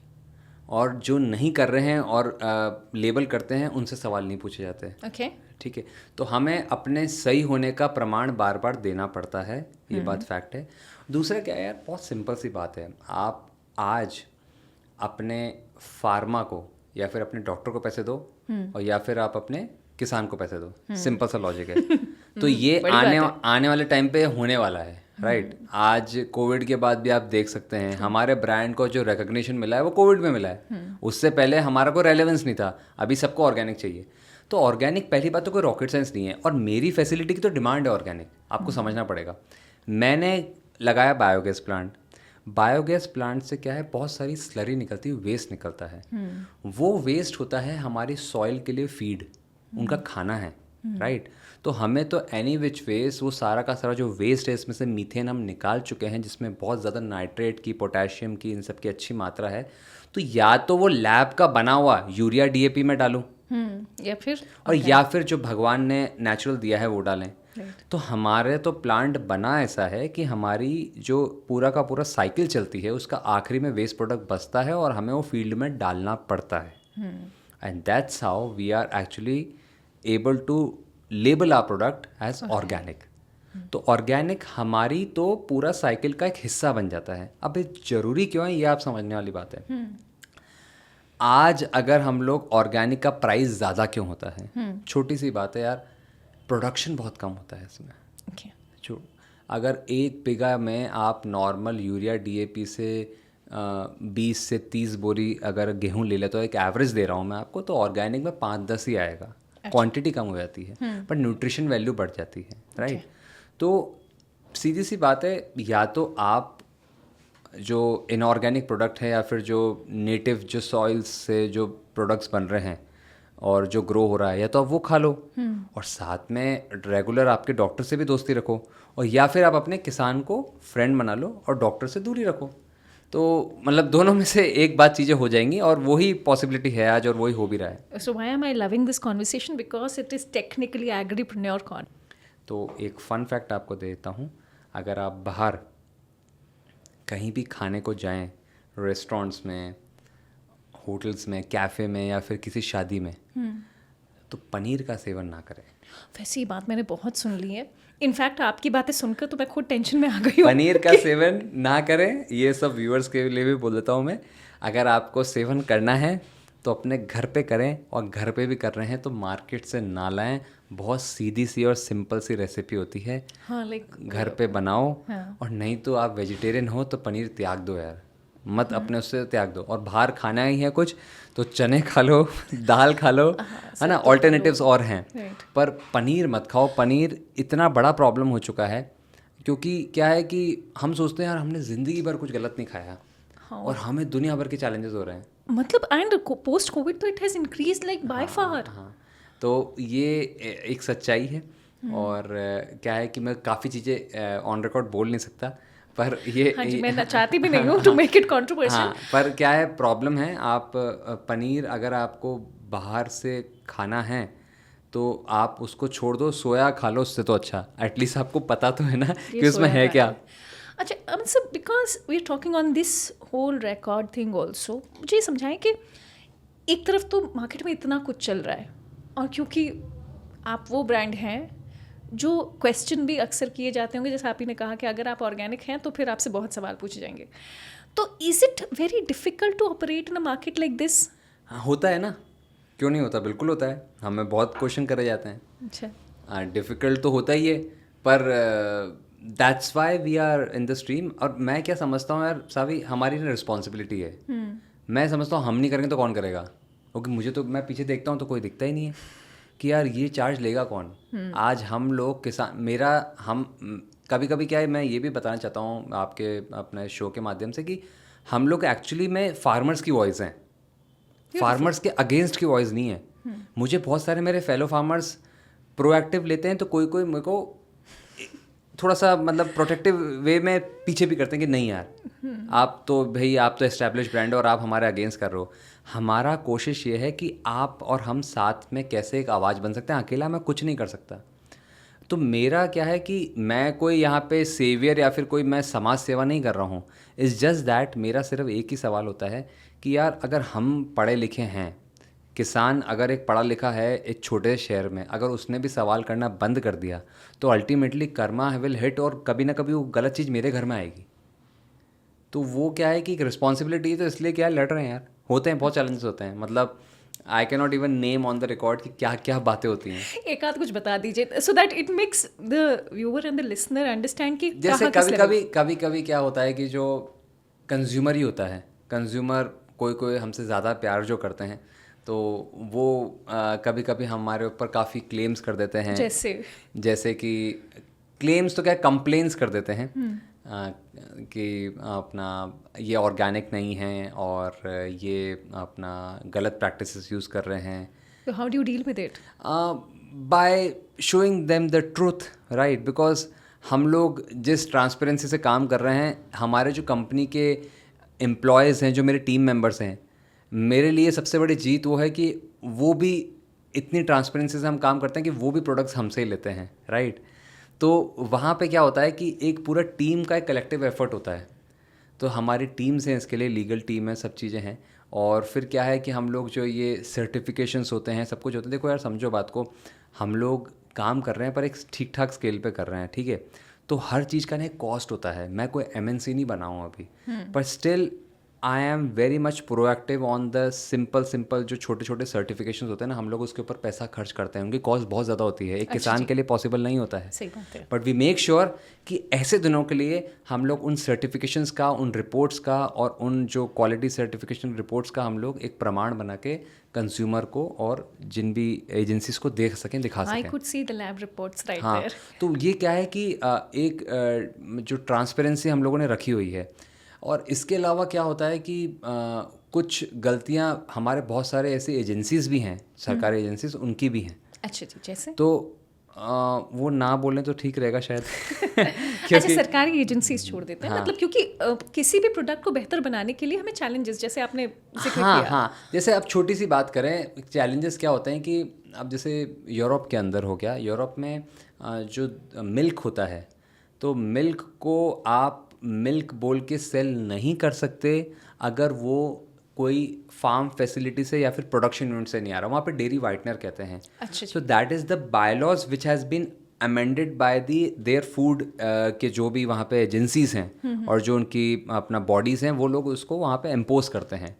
Speaker 1: और जो नहीं कर रहे हैं और लेबल करते हैं उनसे सवाल नहीं पूछे जाते।
Speaker 2: ओके,
Speaker 1: ठीक है। तो हमें अपने सही होने का प्रमाण बार बार देना पड़ता है, ये बात फैक्ट है। दूसरा क्या है यार, बहुत सिंपल सी बात है, आप आज अपने फार्मा को या फिर अपने डॉक्टर को पैसे दो और या फिर आप अपने किसान को पैसे दो, सिंपल सा लॉजिक है। तो ये आने वाले टाइम पे होने वाला है, राइट। आज कोविड के बाद भी आप देख सकते हैं हमारे ब्रांड को जो रिकग्निशन मिला है वो कोविड में मिला है, उससे पहले हमारा कोई रेलेवेंस नहीं था। अभी सबको ऑर्गेनिक चाहिए, तो ऑर्गेनिक पहली बात तो कोई रॉकेट साइंस नहीं है, और मेरी फैसिलिटी की तो डिमांड है ऑर्गेनिक, आपको समझना पड़ेगा। मैंने लगाया बायोगैस प्लांट, बायोगैस प्लांट से क्या है, बहुत सारी स्लरी निकलती है, वेस्ट निकलता है, वो वेस्ट होता है हमारी सॉइल के लिए फीड, उनका खाना है, राइट। तो हमें तो एनी विच वेस्ट, वो सारा का सारा जो वेस्ट है इसमें से मीथेन हम निकाल चुके हैं, जिसमें बहुत ज़्यादा नाइट्रेट की, पोटेशियम की, इन सब की अच्छी मात्रा है। तो या तो वो लैब का बना हुआ यूरिया डीएपी में डालूं,
Speaker 2: या फिर
Speaker 1: या फिर जो भगवान ने नेचुरल दिया है वो डालें। तो हमारे तो प्लांट बना ऐसा है कि हमारी जो पूरा का पूरा साइकिल चलती है उसका आखिरी में वेस्ट प्रोडक्ट बचता है और हमें वो फील्ड में डालना पड़ता है, and that's how we are actually able to label our product as organic. तो ऑर्गेनिक हमारी तो पूरा साइकिल का एक हिस्सा बन जाता है। अब ये ज़रूरी क्यों है, ये आप समझने वाली बात है। आज अगर हम लोग ऑर्गेनिक का प्राइस ज़्यादा क्यों होता है, छोटी सी बात है यार, प्रोडक्शन बहुत कम होता है इसमें। जो अगर एक बीघा में आप नॉर्मल यूरिया डीएपी से 20 से 30 बोरी अगर गेहूं ले ले, तो एक एवरेज दे रहा हूँ मैं आपको, तो ऑर्गेनिक में 5-10 ही आएगा। क्वांटिटी कम हो जाती है पर न्यूट्रिशन वैल्यू बढ़ जाती है, राइट। तो सीधी सी बात है, या तो आप जो इनऑर्गेनिक प्रोडक्ट है या फिर जो नेटिव जो सॉइल्स से जो प्रोडक्ट्स बन रहे हैं और जो ग्रो हो रहा है, या तो आप वो खा लो और साथ में रेगुलर आपके डॉक्टर से भी दोस्ती रखो, और या फिर आप अपने किसान को फ्रेंड बना लो और डॉक्टर से दूरी रखो। तो मतलब दोनों में से एक बात चीज़ें हो जाएंगी, और वही पॉसिबिलिटी है आज और वही हो भी रहा है।
Speaker 2: So why am I loving this conversation, because it is technically agripreneur con.
Speaker 1: तो एक फ़न फैक्ट आपको दे देता हूँ, अगर आप बाहर कहीं भी खाने को जाएं, रेस्टोरेंट्स में, होटल्स में, कैफ़े में या फिर किसी शादी में, तो पनीर का सेवन ना करें।
Speaker 2: वैसे ये बात मैंने बहुत सुन ली है, इनफैक्ट आपकी बातें सुनकर तो मैं खुद टेंशन में आ गई हूँ।
Speaker 1: पनीर का सेवन ना करें, ये सब व्यूअर्स के लिए भी बोल देता हूँ मैं। अगर आपको सेवन करना है तो अपने घर पे करें, और घर पे भी कर रहे हैं तो मार्केट से ना लाएं। बहुत सीधी सी और सिंपल सी रेसिपी होती है,
Speaker 2: हाँ, लाइक
Speaker 1: घर पे बनाओ।
Speaker 2: हाँ।
Speaker 1: और नहीं तो आप वेजिटेरियन हो तो पनीर त्याग दो यार, मत अपने उससे त्याग दो। और बाहर खाना ही है कुछ तो चने खा लो, दाल खा लो, है ना, ऑल्टरनेटिव्स और हैं, पर पनीर मत खाओ। पनीर इतना बड़ा प्रॉब्लम हो चुका है, क्योंकि क्या है कि हम सोचते हैं यार हमने ज़िंदगी भर कुछ गलत नहीं खाया, और हमें दुनिया भर के चैलेंजेस हो रहे हैं।
Speaker 2: मतलब एंड पोस्ट कोविड तो it has increase like by far.
Speaker 1: हाँ, तो ये एक सच्चाई है। और क्या है कि मैं काफ़ी चीज़ें ऑन रिकॉर्ड बोल नहीं सकता, पर ये
Speaker 2: हाँ जी, मैं चाहती भी नहीं हूँ टू मेक इट कंट्रोवर्शियल।
Speaker 1: हाँ, पर क्या है, प्रॉब्लम है, आप पनीर अगर आपको बाहर से खाना है तो आप उसको छोड़ दो, सोया खा लो, उससे तो अच्छा एटलीस्ट आपको पता तो है ना कि उसमें है क्या।
Speaker 2: अच्छा Aman sir, because we are talking on this whole record thing also, मुझे समझाएं कि एक तरफ तो मार्केट में इतना कुछ चल रहा है, और क्योंकि आप वो ब्रांड हैं जो क्वेश्चन भी अक्सर किए जाते होंगे, जैसे आप ही ने कहा कि अगर आप ऑर्गेनिक हैं तो फिर आपसे बहुत सवाल पूछे जाएंगे, तो is it very difficult to operate in a market like this?
Speaker 1: हाँ, होता है ना, क्यों नहीं होता, बिल्कुल होता है, हमें बहुत क्वेश्चन करे जाते हैं।
Speaker 2: अच्छा।
Speaker 1: डिफ़िकल्ट तो होता ही है, पर that's why we are in the stream. और मैं क्या समझता हूँ यार सावी, हमारी ना रिस्पॉन्सिबिलिटी है। मैं समझता हूँ हम नहीं करेंगे तो कौन करेगा, क्योंकि मुझे तो, मैं पीछे देखता हूँ तो कोई दिखता ही नहीं है कि यार ये चार्ज लेगा कौन। आज हम लोग किसान, मेरा हम कभी कभी क्या है, मैं ये भी बताना चाहता हूँ आपके अपने शो के माध्यम से कि हम लोग एक्चुअली में फार्मर्स की वॉइस हैं, फार्मर्स के अगेंस्ट की वॉइस नहीं है। मुझे बहुत सारे मेरे फेलो फार्मर्स प्रोएक्टिव लेते हैं, तो कोई कोई मेरे को थोड़ा सा मतलब प्रोटेक्टिव वे में पीछे भी करते हैं कि नहीं यार आप तो भाई, आप तो एस्टैब्लिश ब्रांड हो और आप हमारे अगेंस्ट कर रहे हो। हमारा कोशिश ये है कि आप और हम साथ में कैसे एक आवाज़ बन सकते हैं, अकेला मैं कुछ नहीं कर सकता। तो मेरा क्या है कि मैं कोई यहाँ पे सेवियर या फिर कोई मैं समाज सेवा नहीं कर रहा हूँ। इट्स जस्ट दैट मेरा सिर्फ एक ही सवाल होता है कि यार अगर हम पढ़े लिखे हैं, किसान अगर एक पढ़ा लिखा है एक छोटे शहर में, अगर उसने भी सवाल करना बंद कर दिया तो अल्टीमेटली कर्मा विल हिट, और कभी ना कभी वो गलत चीज़ मेरे घर में आएगी। तो वो क्या है कि एक रिस्पॉन्सिबिलिटी है, तो इसलिए क्या लड़ रहे हैं यार, होते हैं बहुत चैलेंजेस होते हैं, मतलब आई can not even name on the record कि क्या क्या बातें होती हैं।
Speaker 2: एक आध कुछ बता दीजिए so that it makes the viewer and the listener understand कि
Speaker 1: जैसे
Speaker 2: कहाँ
Speaker 1: कभी कभी क्या होता है कि जो कंज्यूमर ही होता है, कंज्यूमर कोई कोई हमसे ज़्यादा प्यार जो करते हैं, तो वो कभी कभी हमारे ऊपर काफ़ी क्लेम्स कर देते हैं। जैसे कि क्लेम्स तो क्या, कंप्लेंट्स कर देते हैं कि अपना ये ऑर्गेनिक नहीं है और ये अपना गलत प्रैक्टिसेस यूज़ कर रहे हैं।
Speaker 2: तो how do you deal with it?
Speaker 1: By showing them the truth, right, because हम लोग जिस ट्रांसपेरेंसी से काम कर रहे हैं, हमारे जो कंपनी के एम्प्लॉयज़ हैं, जो मेरे टीम मेंबर्स हैं, मेरे लिए सबसे बड़ी जीत वो है कि वो भी इतनी ट्रांसपेरेंसी से हम काम करते हैं कि वो भी प्रोडक्ट्स हमसे ही लेते हैं, राइट। तो वहाँ पे क्या होता है कि एक पूरा टीम का एक कलेक्टिव एफर्ट होता है। तो हमारी टीम्स हैं, इसके लिए लीगल टीम है, सब चीज़ें हैं। और फिर क्या है कि हम लोग जो ये सर्टिफिकेशंस होते हैं, सब कुछ होता है। देखो यार समझो बात को, हम लोग काम कर रहे हैं पर एक ठीक ठाक स्केल पे कर रहे हैं, ठीक है। तो हर चीज़ का ना एक कॉस्ट होता है। मैं कोई एमएनसी नहीं बना हूँ अभी, पर still I am very much proactive on the simple जो छोटे छोटे सर्टिफिकेशंस होते हैं ना, हम लोग उसके ऊपर पैसा खर्च करते हैं, उनकी कॉस्ट बहुत ज़्यादा होती है, एक किसान के लिए पॉसिबल नहीं होता है।
Speaker 2: सही बात है।
Speaker 1: बट वी मेक श्योर कि ऐसे दिनों के लिए हम लोग उन सर्टिफिकेशंस का, उन रिपोर्ट्स का और उन जो क्वालिटी सर्टिफिकेशन रिपोर्ट्स का हम लोग एक प्रमाण बना के कंज्यूमर को और जिन भी एजेंसीज को देख सकें, दिखा सकें।
Speaker 2: I could see the lab reports right
Speaker 1: हाँ,
Speaker 2: there.
Speaker 1: तो ये क्या है कि एक जो ट्रांसपेरेंसी हम लोगों ने रखी हुई है। और इसके अलावा क्या होता है कि कुछ गलतियां हमारे बहुत सारे ऐसे एजेंसीज भी हैं, सरकारी एजेंसीज, उनकी भी हैं।
Speaker 2: अच्छा जी, जैसे?
Speaker 1: तो वो ना बोलें तो ठीक रहेगा शायद।
Speaker 2: अच्छा, सरकारी एजेंसीज छोड़ देते हैं।
Speaker 1: हाँ,
Speaker 2: मतलब क्योंकि किसी भी प्रोडक्ट को बेहतर बनाने के लिए हमें चैलेंजेस, जैसे आपने जिक्र
Speaker 1: हाँ
Speaker 2: किया।
Speaker 1: हाँ, जैसे अब छोटी सी बात करें, चैलेंजेस क्या होते हैं कि अब जैसे यूरोप के अंदर हो गया, यूरोप में जो मिल्क होता है, तो मिल्क को आप मिल्क बोल के सेल नहीं कर सकते अगर वो कोई फार्म फैसिलिटी से या फिर प्रोडक्शन यूनिट से नहीं आ रहा, वहाँ पे डेयरी वाइटनर कहते हैं। So that is the bylaws which has been amended by their food के जो भी वहाँ पे एजेंसीज हैं और जो उनकी अपना बॉडीज़ हैं, वो लोग उसको वहाँ पे इम्पोज करते हैं।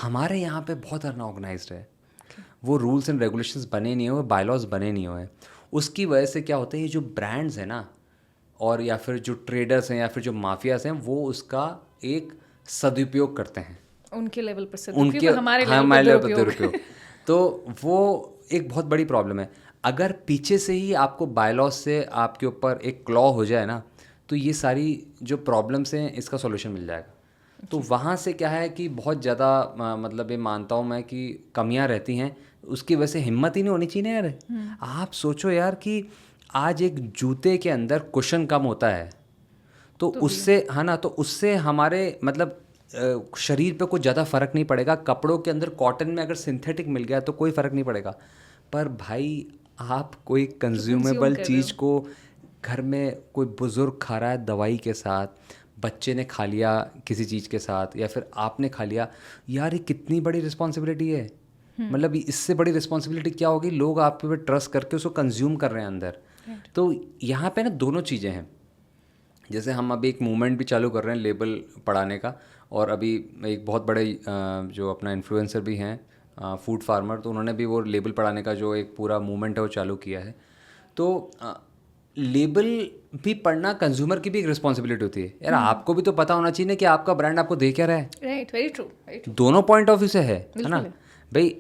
Speaker 1: हमारे यहाँ पे बहुत अनऑर्गेनाइज्ड है, वो रूल्स एंड रेगुलेशंस बने नहीं हुए, बायलॉज बने नहीं हुए। उसकी वजह से क्या होता है, ये जो ब्रांड्स हैं ना, और या फिर जो ट्रेडर्स हैं या फिर जो माफियाज हैं, वो उसका एक सदुपयोग करते हैं।
Speaker 2: उनके लेवल पर
Speaker 1: सदुपयोग, हमारे लेवल पर दुरुपयोग। तो वो एक बहुत बड़ी प्रॉब्लम है। अगर पीछे से ही आपको बायलॉज से आपके ऊपर एक क्लॉ हो जाए ना, तो ये सारी जो प्रॉब्लम्स हैं इसका सॉल्यूशन मिल जाएगा। तो वहाँ से क्या है कि बहुत ज़्यादा मतलब ये मानता हूँ मैं कि कमियाँ रहती हैं। उसकी वजह से हिम्मत ही नहीं होनी चाहिए यार। आप सोचो यार कि आज एक जूते के अंदर कुशन कम होता है, तो उससे, है ना, तो उससे हमारे मतलब शरीर पे कुछ ज़्यादा फ़र्क नहीं पड़ेगा। कपड़ों के अंदर कॉटन में अगर सिंथेटिक मिल गया तो कोई फ़र्क नहीं पड़ेगा। पर भाई आप कोई कंज्यूमेबल चीज़ को घर में कोई बुज़ुर्ग खा रहा है दवाई के साथ, बच्चे ने खा लिया किसी चीज़ के साथ, या फिर आपने खा लिया, यार ये कितनी बड़ी रिस्पॉन्सिबिलिटी है। मतलब इससे बड़ी रिस्पॉन्सिबिलिटी क्या होगी, लोग आप पे ट्रस्ट करके उसको कंज्यूम कर रहे हैं अंदर। तो यहाँ पे ना दोनों चीज़ें हैं। जैसे हम अभी एक मूवमेंट भी चालू कर रहे हैं लेबल पढ़ाने का, और अभी एक बहुत बड़े जो अपना इन्फ्लुएंसर भी हैं फूड फार्मर, तो उन्होंने भी वो लेबल पढ़ाने का जो एक पूरा मूवमेंट है वो चालू किया है। तो लेबल भी पढ़ना कंज्यूमर की भी एक रिस्पॉन्सिबिलिटी होती है यार। आपको भी तो पता होना चाहिए ना कि आपका ब्रांड आपको दे क्या रहा है।
Speaker 2: Right, very true, very true.
Speaker 1: दोनों पॉइंट ऑफ व्यू से है ना
Speaker 2: बिल्कुल।
Speaker 1: भाई।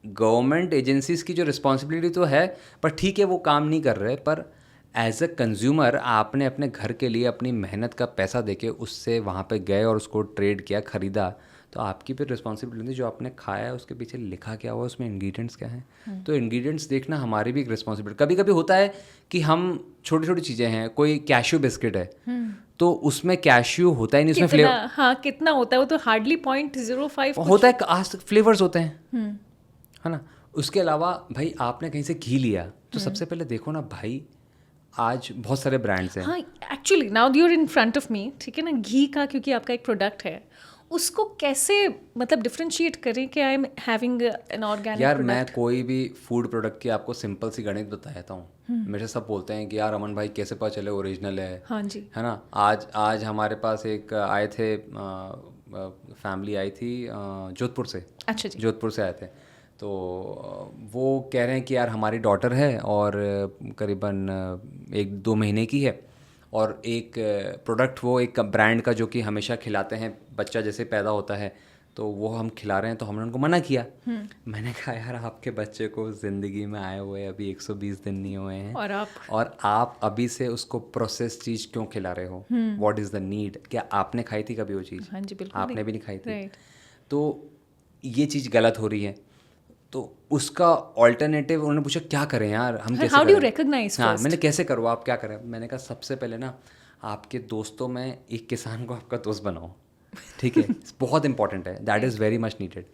Speaker 1: गवर्नमेंट एजेंसीज की जो रिस्पॉन्सिबिलिटी तो है, पर ठीक है वो काम नहीं कर रहे, पर एज अ कंज्यूमर आपने अपने घर के लिए अपनी मेहनत का पैसा देके उससे वहाँ पे गए और उसको ट्रेड किया, ख़रीदा, तो आपकी भी रिस्पॉन्सिबिलिटी होती है जो आपने खाया है उसके पीछे लिखा क्या हुआ, उसमें इंग्रेडिएंट्स क्या हैं। तो इंग्रेडिएंट्स देखना हमारी भी एक रिस्पॉन्सिबिलिटी। कभी कभी होता है कि हम छोटी छोटी चीज़ें हैं, कोई कैश्यू बिस्किट है तो उसमें कैश्यू होता ही नहीं, उसमें फ्लेवर,
Speaker 2: हाँ कितना होता है वो तो हार्डली 0.05
Speaker 1: होता है, आज फ्लेवर्स होते हैं, है ना। उसके अलावा भाई आपने कहीं से घी लिया तो सबसे पहले देखो ना भाई, आज बहुत सारे ब्रांड्स हैं।
Speaker 2: हाँ actually now you're in front of me, ठीक है ना, घी का क्योंकि आपका एक प्रोडक्ट है, उसको कैसे मतलब डिफ्रेंशिएट करें कि I am having an organic
Speaker 1: यार
Speaker 2: प्रोडक्ट?
Speaker 1: मैं कोई भी फूड प्रोडक्ट की आपको सिंपल सी गणित बताता हूँ। मेरे से सब बोलते हैं कि यार अमन भाई कैसे पता चले ओरिजिनल है।
Speaker 2: हाँ जी।
Speaker 1: है ना। आज हमारे पास एक आए थे, फैमिली आई थी जोधपुर से।
Speaker 2: अच्छा जी।
Speaker 1: जोधपुर से आए थे, तो वो कह रहे हैं कि यार हमारी डॉटर है और करीबन 1-2 महीने की है, और एक प्रोडक्ट वो एक ब्रांड का जो कि हमेशा खिलाते हैं, बच्चा जैसे पैदा होता है तो वो हम खिला रहे हैं, तो हमने उनको मना किया। मैंने कहा यार आपके बच्चे को ज़िंदगी में आए हुए अभी 120 दिन नहीं हुए हैं, और आप अभी से उसको प्रोसेस चीज़ क्यों खिला रहे हो? What is the need? क्या आपने खाई थी कभी वो चीज़?
Speaker 2: हाँ जी, बिल्कुल
Speaker 1: आपने भी नहीं खाई थी।
Speaker 2: राइट।
Speaker 1: तो ये चीज़ गलत हो रही है, तो उसका ऑल्टरनेटिव उन्होंने पूछा क्या करें यार, हम कैसे
Speaker 2: हाउ डू यू
Speaker 1: करें?
Speaker 2: रिकॉग्नाइज?
Speaker 1: हाँ, मैंने कैसे करो, आप क्या करें? मैंने कहा सबसे पहले ना आपके दोस्तों में एक किसान को आपका दोस्त बनाओ, ठीक है। बहुत इंपॉर्टेंट है, that is very much needed.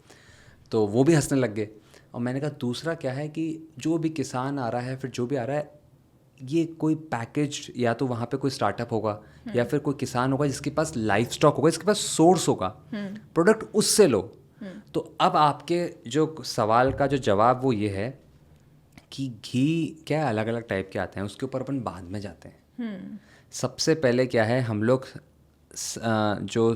Speaker 1: तो वो भी हंसने लग गए। और मैंने कहा दूसरा क्या है कि जो भी किसान आ रहा है, फिर जो भी आ रहा है, ये कोई पैकेज, या तो वहाँ पे कोई स्टार्टअप होगा या फिर कोई किसान होगा जिसके पास लाइफ स्टॉक होगा, जिसके पास सोर्स होगा, प्रोडक्ट उससे लो। तो अब आपके जो सवाल का जो जवाब वो ये है कि घी क्या अलग अलग टाइप के आते हैं, उसके ऊपर अपन बाद में जाते हैं। सबसे पहले क्या है, हम लोग जो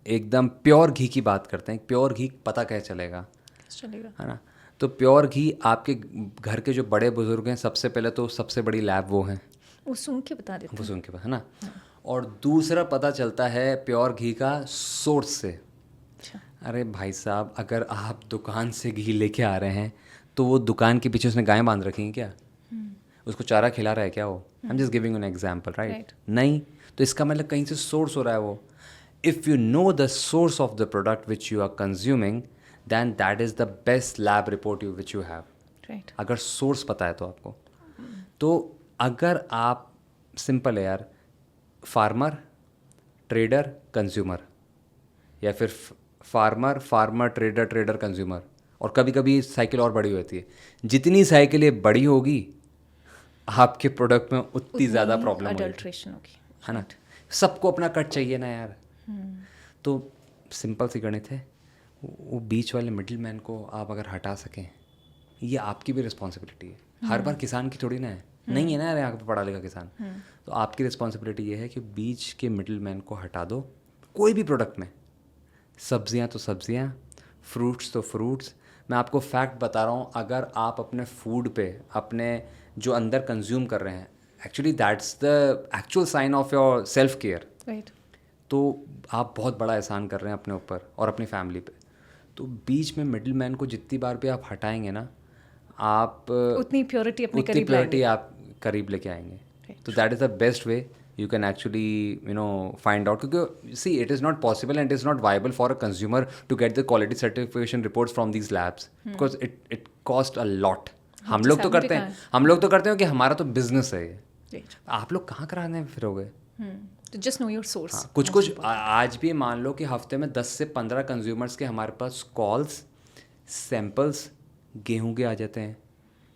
Speaker 1: एकदम प्योर घी की बात करते हैं। प्योर घी पता कैसे चलेगा? है ना। तो प्योर घी आपके घर के जो बड़े बुजुर्ग हैं, सबसे पहले तो सबसे बड़ी लैब वो हैं,
Speaker 2: वो सुन के बता देते हैं।
Speaker 1: वो सुन के, है ना। और दूसरा पता चलता है प्योर घी का सोर्स से। अरे भाई साहब, अगर आप दुकान से घी लेके आ रहे हैं तो वो दुकान के पीछे उसने गायें बांध रखी हैं क्या? उसको चारा खिला रहा है क्या वो? I am just giving an example, right? नहीं। तो इसका मतलब कहीं से सोर्स हो रहा है वो। If you know the source of the product which you are consuming, then that is the best lab report which you have.
Speaker 2: Right.
Speaker 1: अगर सोर्स पता है तो आपको, तो अगर आप, सिंपल है यार, फार्मर, ट्रेडर, कंज्यूमर, या फिर फार्मर ट्रेडर, ट्रेडर कंज्यूमर, और कभी कभी साइकिल और बड़ी होती है। जितनी साइकिलें बड़ी होगी आपके प्रोडक्ट में उतनी ज़्यादा प्रॉब्लम
Speaker 2: होगी,
Speaker 1: है ना। सबको अपना कट चाहिए ना यार। तो सिंपल सी गणित है, वो बीच वाले मिडिल मैन को आप अगर हटा सकें, ये आपकी भी रिस्पॉन्सिबिलिटी है। हर बार किसान की थोड़ी ना है, नहीं है ना यार यहाँ पे पढ़ा लिखा किसान। तो आपकी रिस्पॉन्सिबिलिटी ये है कि बीच के मिडिल मैन को हटा दो। कोई भी प्रोडक्ट में, सब्जियां तो सब्जियां, फ्रूट्स तो फ्रूट्स। मैं आपको फैक्ट बता रहा हूँ, अगर आप अपने फूड पे, अपने जो अंदर कंज्यूम कर रहे हैं, actually that's the actual sign of your self care.
Speaker 2: Right.
Speaker 1: तो आप बहुत बड़ा एहसान कर रहे हैं अपने ऊपर और अपनी फैमिली पे। तो बीच में मिडिल मैन को जितनी बार भी आप हटाएंगे ना, आप
Speaker 2: उतनी प्योरिटी अपने
Speaker 1: उतनी
Speaker 2: करीब
Speaker 1: प्योरिटी
Speaker 2: लाएंगे।
Speaker 1: आप करीब लेके आएंगे। तो that is the best way you can actually find out, because see it is not possible and it is not viable for a consumer to get the quality certification reports from these labs because it cost a lot. हम लोग तो करते हैं कि हमारा तो business है ये। आप लोग कहाँ कराने फिरोगे?
Speaker 2: तो जस्ट नो योर सोर्स।
Speaker 1: कुछ आज भी मान लो कि हफ्ते में 10 से 15 कंज्यूमर्स के हमारे पास कॉल्स, सैंपल्स गेहूं के आ जाते हैं,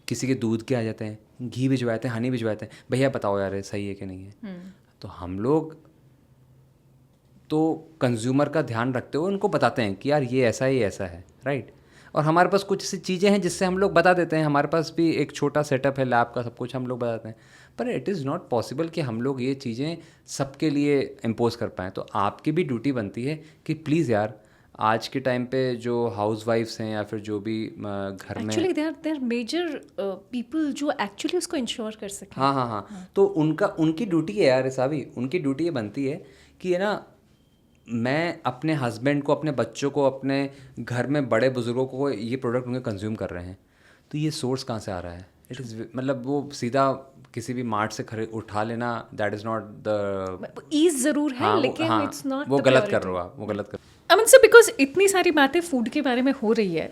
Speaker 1: किसी के दूध के आ जाते हैं, घी भिजवाते हैं, हनी भिजवाते हैं, भैया बताओ यार ये सही है कि नहीं है। तो हम लोग तो कंज्यूमर का ध्यान रखते हुए उनको बताते हैं कि यार ये ऐसा है, ये ऐसा है, राइट। और हमारे पास कुछ ऐसी चीज़ें हैं जिससे हम लोग बता देते हैं। हमारे पास भी एक छोटा सेटअप है लैब का, सब कुछ हम लोग बताते हैं। पर इट इज़ नॉट पॉसिबल कि हम लोग ये चीज़ें सबके लिए इम्पोज कर पाएँ। तो आपकी भी ड्यूटी बनती है कि प्लीज़ यार, आज के टाइम पे जो हाउसवाइफ्स हैं या फिर जो भी घर में
Speaker 2: actually they are major people जो एक्चुअली उसको इंश्योर कर सकें।
Speaker 1: हाँ, तो उनकी ड्यूटी है यार सावी, उनकी ड्यूटी ये बनती है कि है ना, मैं अपने हस्बैंड को, अपने बच्चों को, अपने घर में बड़े बुजुर्गों को ये प्रोडक्ट उनके कंज्यूम कर रहे हैं, तो ये सोर्स कहाँ से आ रहा है? इट इज़ मतलब वो सीधा किसी भी मार्ट से उठा लेना, that is not the
Speaker 2: ease जरूर है, लेकिन इट्स नॉट
Speaker 1: वो गलत कर रहे हो आप, वो गलत कर।
Speaker 2: अमन सर, बिकॉज इतनी सारी बातें फूड के बारे में हो रही है,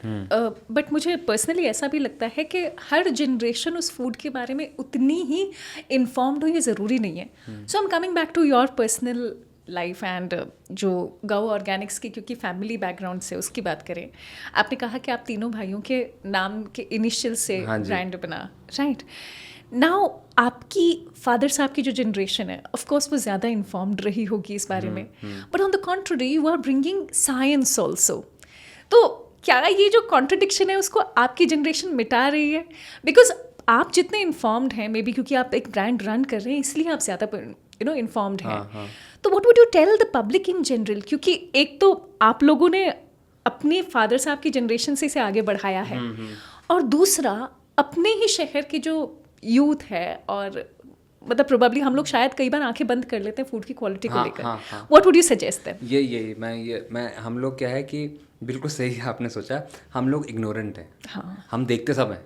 Speaker 2: बट मुझे पर्सनली ऐसा भी लगता है कि हर जनरेशन उस फूड के बारे में उतनी ही इन्फॉर्म्ड हो, ये ज़रूरी नहीं है। So I am coming back to your personal life and जो गौ ऑर्गेनिक्स की, क्योंकि फैमिली बैकग्राउंड से उसकी बात करें, आपने कहा कि आप तीनों भाइयों के नाम के इनिशियल से ब्रांड बना, राइट? नाउ आपकी फादर साहब की जो जनरेशन है, ऑफ कोर्स वो ज़्यादा इन्फॉर्म्ड रही होगी इस बारे में, but on the contrary you are bringing science also. तो क्या ये जो कॉन्ट्रडिक्शन है उसको आपकी जनरेशन मिटा रही है? बिकॉज आप जितने इन्फॉर्म्ड हैं, मे बी क्योंकि आप एक ब्रांड रन कर रहे हैं इसलिए आप ज़्यादा इन्फॉर्म्ड हैं, तो what would you tell the public in general? क्योंकि एक तो आप लोगों ने अपने फादर साहब की जनरेशन से इसे आगे बढ़ाया है, और दूसरा अपने ही शहर की जो यूथ है, और मतलब प्रोबेबली हम लोग शायद कई बार आंखें बंद कर लेते हैं फूड की क्वालिटी को लेकर। What would you suggest them?
Speaker 1: मैं हम लोग क्या है कि बिल्कुल सही आपने सोचा, हम लोग इग्नोरेंट हैं। हम देखते सब हैं।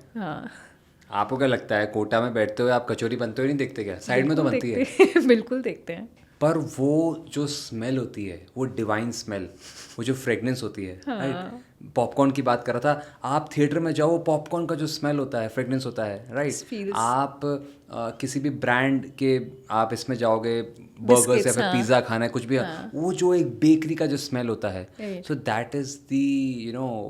Speaker 1: आपको क्या लगता है कोटा में बैठते हुए आप कचौरी बनते हुए नहीं देखते क्या? साइड में तो बनती है।
Speaker 2: बिल्कुल देखते हैं।
Speaker 1: पर वो जो स्मेल होती है, वो डिवाइन स्मेल, वो जो फ्रेगनेंस होती है, राइट? पॉपकॉर्न की बात कर रहा था, आप थिएटर में जाओ, वो पॉपकॉर्न का जो स्मेल होता है, फ्रेगनेंस होता है, राइट? आप किसी भी ब्रांड के आप इसमें जाओगे, बर्गर्स या फिर पिज़्ज़ा खाना है, कुछ भी, वो जो एक बेकरी का जो स्मेल होता है, सो that is the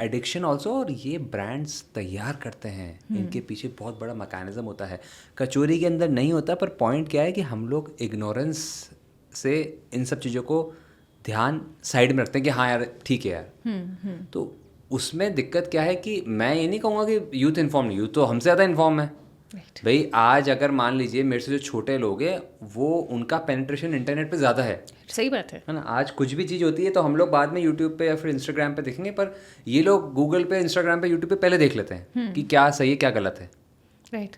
Speaker 1: addiction also. और ये ब्रांड्स तैयार करते हैं, इनके पीछे बहुत बड़ा मैकेनिज्म होता है, कचौरी के अंदर नहीं होता। पर पॉइंट क्या है कि हम लोग इग्नोरेंस से इन सब चीज़ों को ध्यान साइड में रखते हैं कि हाँ यार ठीक है यार। तो उसमें दिक्कत क्या है कि मैं ये नहीं कहूँगा कि यूथ इन्फॉर्म नहीं, यूथ तो हमसे ज़्यादा इन्फॉर्म है। भाई आज अगर मान लीजिए मेरे से जो छोटे लोग हैं, वो उनका पेनिट्रेशन इंटरनेट पे ज़्यादा है।
Speaker 2: सही बात है
Speaker 1: ना? आज कुछ भी चीज़ होती है तो हम लोग बाद में यूट्यूब पे या फिर इंस्टाग्राम पे देखेंगे, पर ये लोग गूगल पे, इंस्टाग्राम पे, यूट्यूब पे पहले देख लेते हैं कि क्या सही है क्या गलत है,
Speaker 2: राइट?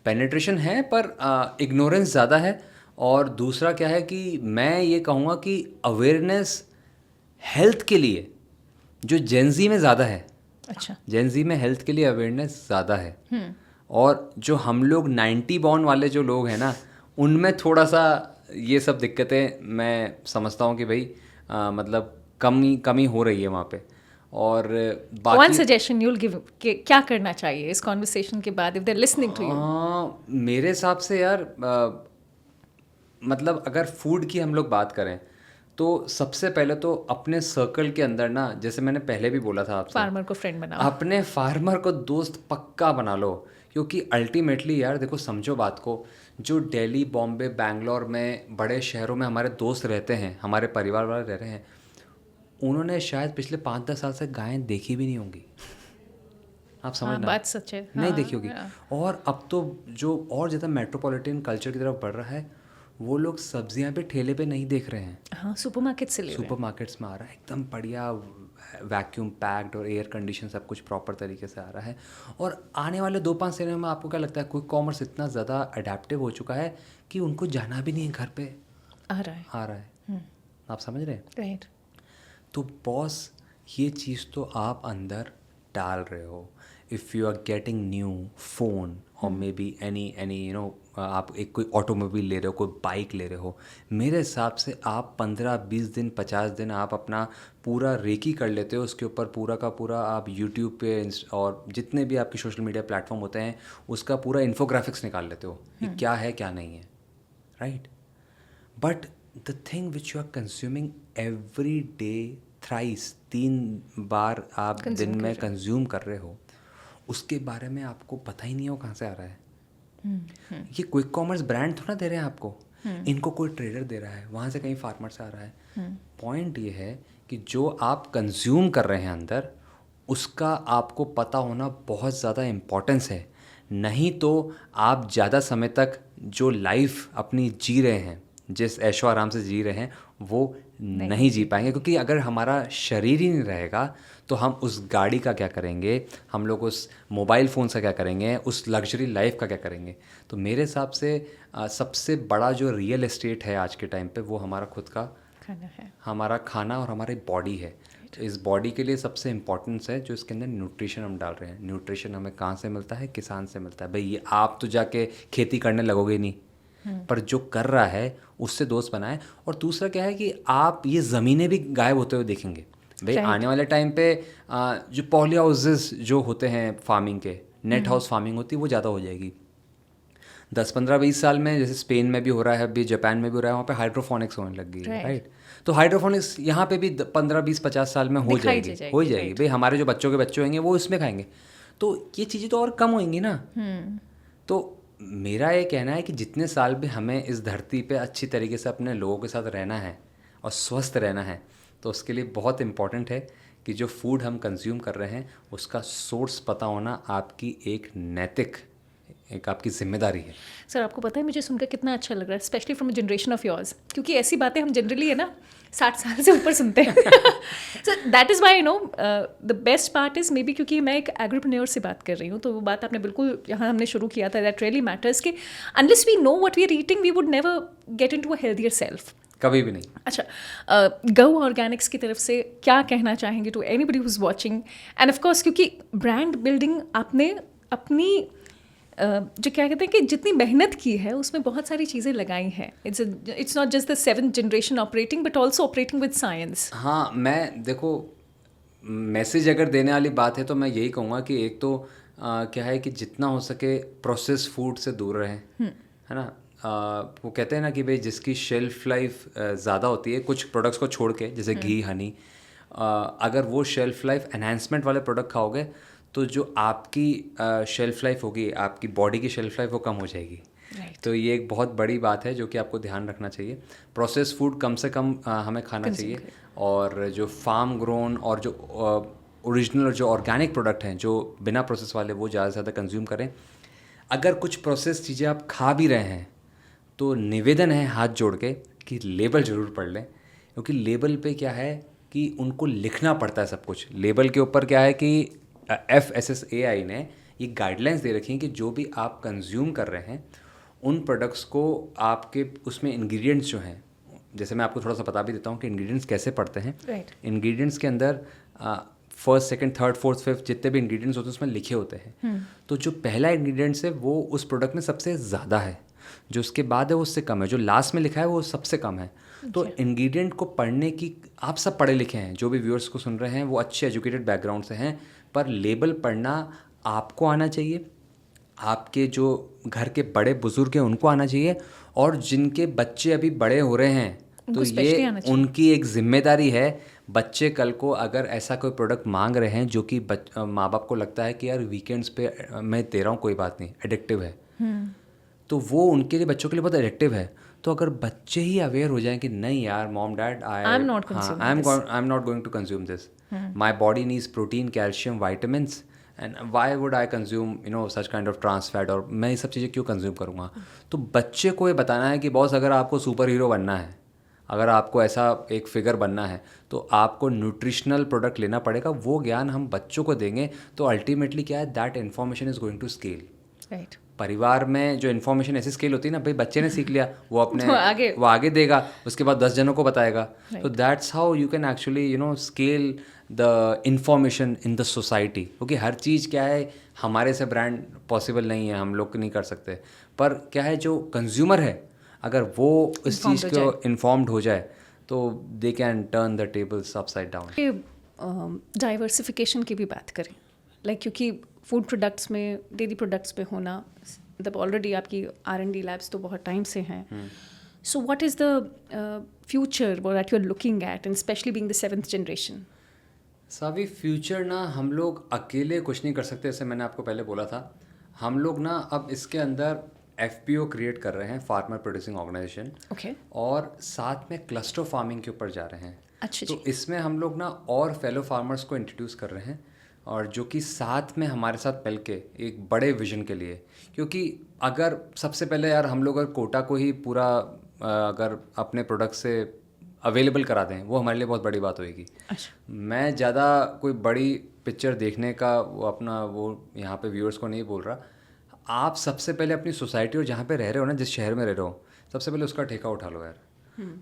Speaker 1: पेनिट्रेशन है पर इग्नोरेंस ज़्यादा है। और दूसरा क्या है कि मैं ये कहूँगा कि अवेयरनेस हेल्थ के लिए जो जेनजी में ज़्यादा है।
Speaker 2: अच्छा,
Speaker 1: जेनजी में हेल्थ के लिए अवेयरनेस ज़्यादा है। और जो हम लोग 90 बॉर्न वाले जो लोग हैं ना, उनमें थोड़ा सा ये सब दिक्कतें मैं समझता हूँ कि भाई मतलब कमी हो रही है वहाँ पे। और बाकी
Speaker 2: वन सजेशन यूल गिव कि क्या करना चाहिए इस कॉन्वर्सेशन के बाद if they are listening to you?
Speaker 1: मेरे हिसाब से यार मतलब अगर फूड की हम लोग बात करें तो सबसे पहले तो अपने सर्कल के अंदर ना, जैसे मैंने पहले भी बोला था आपसे,
Speaker 2: फार्मर को फ्रेंड बनाओ,
Speaker 1: अपने फार्मर को दोस्त पक्का बना लो। क्योंकि अल्टीमेटली यार देखो, समझो बात को, जो दिल्ली, बॉम्बे, बैंगलोर में, बड़े शहरों में हमारे दोस्त रहते हैं, हमारे परिवार वाले रह रहे हैं, उन्होंने शायद पिछले 5-10 साल से गायें देखी भी नहीं होंगी। आप समझना,
Speaker 2: बात सच है,
Speaker 1: नहीं देखी होगी। और अब तो जो और ज़्यादा मेट्रोपॉलिटन कल्चर की तरफ बढ़ रहा है, वो लोग सब्जियां भी ठेले पे नहीं देख रहे हैं।
Speaker 2: हाँ, सुपरमार्केट से ले रहे हैं।
Speaker 1: सुपरमार्केट्स में आ रहा है, एकदम बढ़िया वैक्यूम पैक्ड और एयर कंडीशन, सब कुछ प्रॉपर तरीके से आ रहा है। और आने वाले 2-5 सालों में आपको क्या लगता है, क्विक कॉमर्स इतना ज़्यादा अडेप्टिव हो चुका है कि उनको जाना भी नहीं है, घर पे
Speaker 2: आ रहा है।
Speaker 1: आप समझ रहे हैं?
Speaker 2: राइट।
Speaker 1: तो बॉस, ये चीज़ तो आप अंदर डाल रहे हो। If you are getting new phone और मे बी एनी आप एक कोई ऑटोमोबाइल ले रहे हो, कोई बाइक ले रहे हो, मेरे हिसाब से आप 15-20 दिन, 50 दिन आप अपना पूरा रेकी कर लेते हो उसके ऊपर, पूरा का पूरा आप यूट्यूब पे और जितने भी आपके सोशल मीडिया प्लेटफॉर्म होते हैं उसका पूरा इन्फोग्राफिक्स निकाल लेते हो कि क्या है क्या नहीं है, right? But the thing which you are consuming every day, thrice, 3 बार आप दिन में कंज्यूम कर रहे हो, उसके बारे में आपको पता ही नहीं हो कहाँ से आ रहा है। ये क्विक कॉमर्स ब्रांड थोड़ा दे रहे हैं आपको, इनको कोई ट्रेडर दे रहा है, वहाँ से कहीं फार्मर से आ रहा है। पॉइंट ये है कि जो आप कंज्यूम कर रहे हैं अंदर, उसका आपको पता होना बहुत ज़्यादा इम्पोर्टेंस है। नहीं तो आप ज़्यादा समय तक जो लाइफ अपनी जी रहे हैं, जिस ऐशो आराम से जी रहे हैं, वो नहीं जी पाएंगे, क्योंकि अगर हमारा शरीर ही नहीं रहेगा तो हम उस गाड़ी का क्या करेंगे, हम लोग उस मोबाइल फ़ोन का क्या करेंगे, उस लग्जरी लाइफ का क्या करेंगे। तो मेरे हिसाब से सबसे बड़ा जो रियल एस्टेट है आज के टाइम पे वो हमारा खुद का
Speaker 2: खाना है।
Speaker 1: हमारा खाना और हमारी बॉडी है। तो इस बॉडी के लिए सबसे इम्पोर्टेंस है जो इसके अंदर न्यूट्रिशन हम डाल रहे हैं। न्यूट्रिशन हमें कहाँ से मिलता है? किसान से मिलता है। भाई ये आप तो जाके खेती करने लगोगे नहीं, पर जो कर रहा है उससे दोस्त बनाए। और दूसरा क्या है कि आप ये ज़मीनें भी गायब होते हुए देखेंगे भाई। आने वाले टाइम पे जो पॉली हाउसेस जो होते हैं फार्मिंग के, नेट हाउस फार्मिंग होती है, वो ज़्यादा हो जाएगी 10-15-20 साल में। जैसे स्पेन में भी हो रहा है, अभी जापान में भी हो रहा है, वहाँ पे हाइड्रोफोनिक्स होने लग गई है, राइट। तो हाइड्रोफोनिक्स यहाँ पे भी 15-20-50 साल में हो जाएगी भाई। हमारे जो बच्चों के बच्चे होंगे वो इसमें खाएंगे, तो ये चीज़ें तो और कम होंगी ना। तो मेरा ये कहना है कि जितने साल भी हमें इस धरती पे अच्छी तरीके से अपने लोगों के साथ रहना है और स्वस्थ रहना है, तो उसके लिए बहुत इम्पॉर्टेंट है कि जो फूड हम कंज्यूम कर रहे हैं उसका सोर्स पता होना आपकी एक आपकी जिम्मेदारी है।
Speaker 2: सर आपको पता है मुझे सुनकर कितना अच्छा लग रहा है, specially from generation of yours, क्योंकि ऐसी बातें हम जनरली है ना 60 साल से ऊपर सुनते हैं। So that is why the best part is may be, क्योंकि मैं एक एग्रीप्रेन्योर से बात कर रही हूँ, तो वो बात आपने बिल्कुल यहाँ हमने शुरू किया था, दैट रियली मैटर्स कि unless we know what we are eating we would never get into a healthier self.
Speaker 1: कभी भी नहीं।
Speaker 2: अच्छा, गो ऑर्गेनिक्स की तरफ से क्या कहना चाहेंगे to anybody who is watching? And of course क्योंकि ब्रांड बिल्डिंग आपने अपनी जो क्या कहते हैं कि जितनी मेहनत की है उसमें बहुत सारी चीज़ें लगाई हैं। It's not just the 7th generation operating but also operating with science.
Speaker 1: हाँ, मैं देखो मैसेज अगर देने वाली बात है तो मैं यही कहूँगा कि एक तो क्या है कि जितना हो सके प्रोसेस फूड से दूर रहें, है ना। वो कहते हैं ना कि भाई जिसकी शेल्फ लाइफ ज़्यादा होती है कुछ प्रोडक्ट्स को छोड़ के, जैसे घी, हनी, अगर वो शेल्फ लाइफ एनहांसमेंट वाले प्रोडक्ट खाओगे तो जो आपकी शेल्फ लाइफ होगी, आपकी बॉडी की शेल्फ लाइफ वो कम हो जाएगी। तो ये एक बहुत बड़ी बात है जो कि आपको ध्यान रखना चाहिए। प्रोसेस फूड कम से कम हमें खाना चाहिए, और जो फार्म ग्रोन और जो ओरिजिनल और जो ऑर्गेनिक प्रोडक्ट हैं जो बिना प्रोसेस वाले, वो ज़्यादा से ज़्यादा कंज्यूम करें। अगर कुछ प्रोसेस चीज़ें आप खा भी रहे हैं तो निवेदन है हाथ जोड़ के कि लेबल ज़रूर पढ़ लें, क्योंकि लेबल पे क्या है कि उनको लिखना पड़ता है सब कुछ। लेबल के ऊपर क्या है कि FSSAI ने ये गाइडलाइंस दे रखी हैं कि जो भी आप कंज्यूम कर रहे हैं उन प्रोडक्ट्स को आपके उसमें इंग्रेडिएंट्स जो हैं, जैसे मैं आपको थोड़ा सा बता भी देता हूँ कि इंग्रेडिएंट्स कैसे पड़ते हैं। इंग्रेडिएंट्स के अंदर first, second, third, fourth, fifth जितने भी इंग्रेडिएंट्स होते हैं उसमें लिखे होते हैं। तो जो पहला इंग्रेडिएंट्स है वो उस प्रोडक्ट में सबसे ज़्यादा है, जो उसके बाद है वो उससे कम है, जो लास्ट में लिखा है वो सबसे कम है। तो इंग्रेडिएंट को पढ़ने की, आप सब पढ़े लिखे हैं, जो भी व्यूअर्स को सुन रहे हैं वो अच्छे एजुकेटेड बैकग्राउंड से हैं, पर लेबल पढ़ना आपको आना चाहिए, आपके जो घर के बड़े बुजुर्ग हैं उनको आना चाहिए, और जिनके बच्चे अभी बड़े हो रहे हैं तो ये उनकी एक जिम्मेदारी है। बच्चे कल को अगर ऐसा कोई प्रोडक्ट मांग रहे हैं जो कि माँ बाप को लगता है कि यार वीकेंड्स पे मैं दे रहा हूँ, कोई बात नहीं, एडिक्टिव है, तो वो उनके लिए, बच्चों के लिए बहुत एडिक्टिव है। तो अगर बच्चे ही अवेयर हो जाएं कि नहीं यार mom dad I am not going to consume this, my body needs protein, calcium, vitamins, and why would I consume such kind of trans fat, और मैं ये सब चीज़ें क्यों कंज्यूम करूँगा। तो बच्चे को ये बताना है कि बॉस अगर आपको सुपर हीरो बनना है, अगर आपको ऐसा एक फिगर बनना है, तो आपको न्यूट्रिशनल प्रोडक्ट लेना पड़ेगा। वो ज्ञान हम बच्चों को देंगे तो अल्टीमेटली क्या है, that information is going to scale.
Speaker 2: Right.
Speaker 1: परिवार में जो इन्फॉर्मेशन ऐसी स्केल होती है ना, भाई बच्चे ने सीख लिया, वो अपने वो आगे देगा, उसके बाद 10 जनों को बताएगा। तो that's how you can actually scale the information in the society. क्योंकि हर चीज़ क्या है, हमारे से ब्रांड पॉसिबल नहीं है, हम लोग नहीं कर सकते, पर क्या है जो कंज्यूमर है अगर वो इस चीज़ को इन्फॉर्म्ड हो जाए तो they can turn the tables upside down.
Speaker 2: Diversification की भी बात करें, क्योंकि फूड प्रोडक्ट्स में, डेयरी प्रोडक्ट्स में होना, मतलब ऑलरेडी आपकी R&D लैब्स तो बहुत टाइम से हैं। So what is the future that you are looking at, and specially being the 7th generation?
Speaker 1: सावी फ्यूचर ना हम लोग अकेले कुछ नहीं कर सकते, जैसे मैंने आपको पहले बोला था। हम लोग ना अब इसके अंदर FPO क्रिएट कर रहे हैं, फार्मर प्रोड्यूसिंग ऑर्गेनाइजेशन, और साथ में क्लस्टर फार्मिंग के ऊपर जा रहे हैं।
Speaker 2: अच्छा
Speaker 1: तो इसमें हम लोग ना और फेलो फार्मर्स को इंट्रोड्यूस कर रहे हैं, और जो कि साथ में हमारे साथ मिल के एक बड़े विजन के लिए, क्योंकि अगर सबसे पहले यार हम लोग अगर कोटा को ही पूरा अगर अपने प्रोडक्ट से अवेलेबल करा दें, वो हमारे लिए बहुत बड़ी बात होगी।
Speaker 2: अच्छा।
Speaker 1: मैं ज़्यादा कोई बड़ी पिक्चर देखने का वो यहाँ पे व्यूअर्स को नहीं बोल रहा। आप सबसे पहले अपनी सोसाइटी और जहाँ पे रह रहे हो ना, जिस शहर में रह रहे हो, सबसे पहले उसका ठेका उठा लो यार।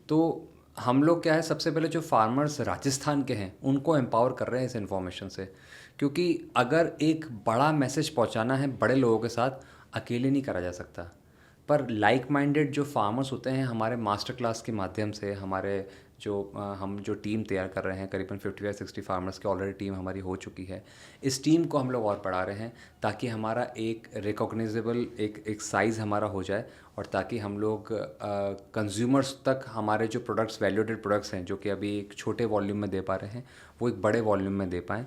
Speaker 1: तो हम लोग क्या है, सबसे पहले जो फार्मर्स राजस्थान के हैं उनको एम्पावर कर रहे हैं इस इन्फॉर्मेशन से, क्योंकि अगर एक बड़ा मैसेज पहुंचाना है बड़े लोगों के साथ, अकेले नहीं करा जा सकता। पर लाइक माइंडेड जो फार्मर्स होते हैं, हमारे मास्टर क्लास के माध्यम से हमारे हम जो टीम तैयार कर रहे हैं, करीबन 55-60 फार्मर्स की ऑलरेडी टीम हमारी हो चुकी है। इस टीम को हम लोग और बढ़ा रहे हैं ताकि हमारा एक रिकॉग्नाइजेबल एक साइज़ हमारा हो जाए, और ताकि हम लोग कंज्यूमर्स तक हमारे जो प्रोडक्ट्स, वैल्यूएडेड प्रोडक्ट्स हैं, जो कि अभी एक छोटे वॉल्यूम में दे पा रहे हैं, वो एक बड़े वॉल्यूम में दे पाएँ।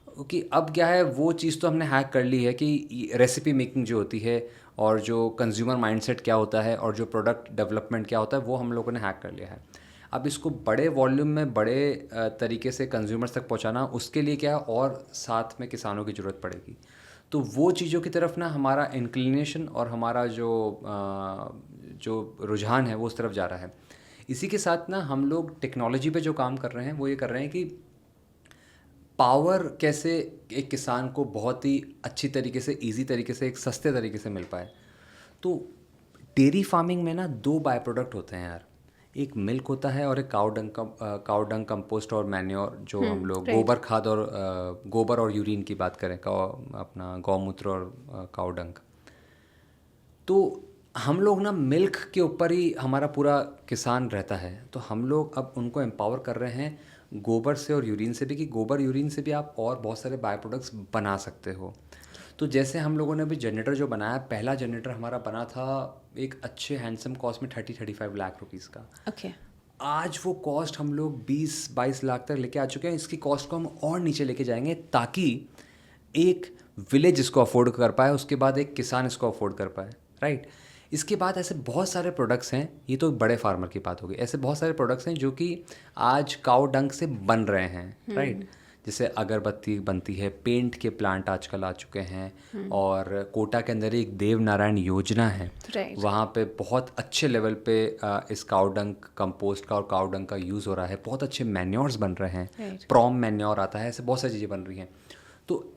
Speaker 1: क्योंकि अब क्या है, वो चीज़ तो हमने हैक कर ली है कि रेसिपी मेकिंग जो होती है, और जो कंज्यूमर माइंडसेट क्या होता है, और जो प्रोडक्ट डेवलपमेंट क्या होता है, वो हम लोगों ने हैक कर लिया है। अब इसको बड़े वॉल्यूम में, बड़े तरीके से कंज्यूमर्स तक पहुंचाना, उसके लिए क्या है, और साथ में किसानों की ज़रूरत पड़ेगी। तो वो चीज़ों की तरफ ना हमारा इंक्लिनेशन और हमारा जो रुझान है वो उस तरफ जा रहा है। इसी के साथ ना हम लोग टेक्नोलॉजी पे जो काम कर रहे हैं, वो ये कर रहे हैं कि पावर कैसे एक किसान को बहुत ही अच्छी तरीके से, इजी तरीके से, एक सस्ते तरीके से मिल पाए। तो डेयरी फार्मिंग में ना 2 बाय प्रोडक्ट होते हैं यार, एक मिल्क होता है और एक काउ डंग कंपोस्ट और मैन्योर, जो हम लोग गोबर खाद और गोबर और यूरिन की बात करें, अपना गौमूत्र और काउ डंग। तो हम लोग ना मिल्क के ऊपर ही हमारा पूरा किसान रहता है, तो हम लोग अब उनको एम्पावर कर रहे हैं गोबर से और यूरिन से भी, कि गोबर यूरिन से भी आप और बहुत सारे बाय प्रोडक्ट्स बना सकते हो। तो जैसे हम लोगों ने अभी जनरेटर जो बनाया, पहला जनरेटर हमारा बना था एक अच्छे हैंडसम कॉस्ट में 30-35 लाख रुपीज़ का।
Speaker 2: ओके।
Speaker 1: आज वो कॉस्ट हम लोग 20-22 लाख तक लेके आ चुके हैं। इसकी कॉस्ट को हम और नीचे लेके जाएंगे, ताकि एक विलेज इसको अफोर्ड कर पाए, उसके बाद एक किसान इसको अफोर्ड कर पाए, राइट। इसके बाद ऐसे बहुत सारे प्रोडक्ट्स हैं, ये तो बड़े फार्मर की बात होगी, ऐसे बहुत सारे प्रोडक्ट्स हैं जो कि आज काउ डंग से बन रहे हैं, राइट। जैसे अगरबत्ती बनती है, पेंट के प्लांट आजकल आ चुके हैं, और कोटा के अंदर एक देव नारायण योजना है, वहाँ पे बहुत अच्छे लेवल पे इस काउ डंग कंपोस्ट का और काउ डंग का यूज़ हो रहा है, बहुत अच्छे मैन्योर्स बन रहे हैं, प्रॉम मैन्योर आता है, ऐसे बहुत सारी चीज़ें बन रही हैं। तो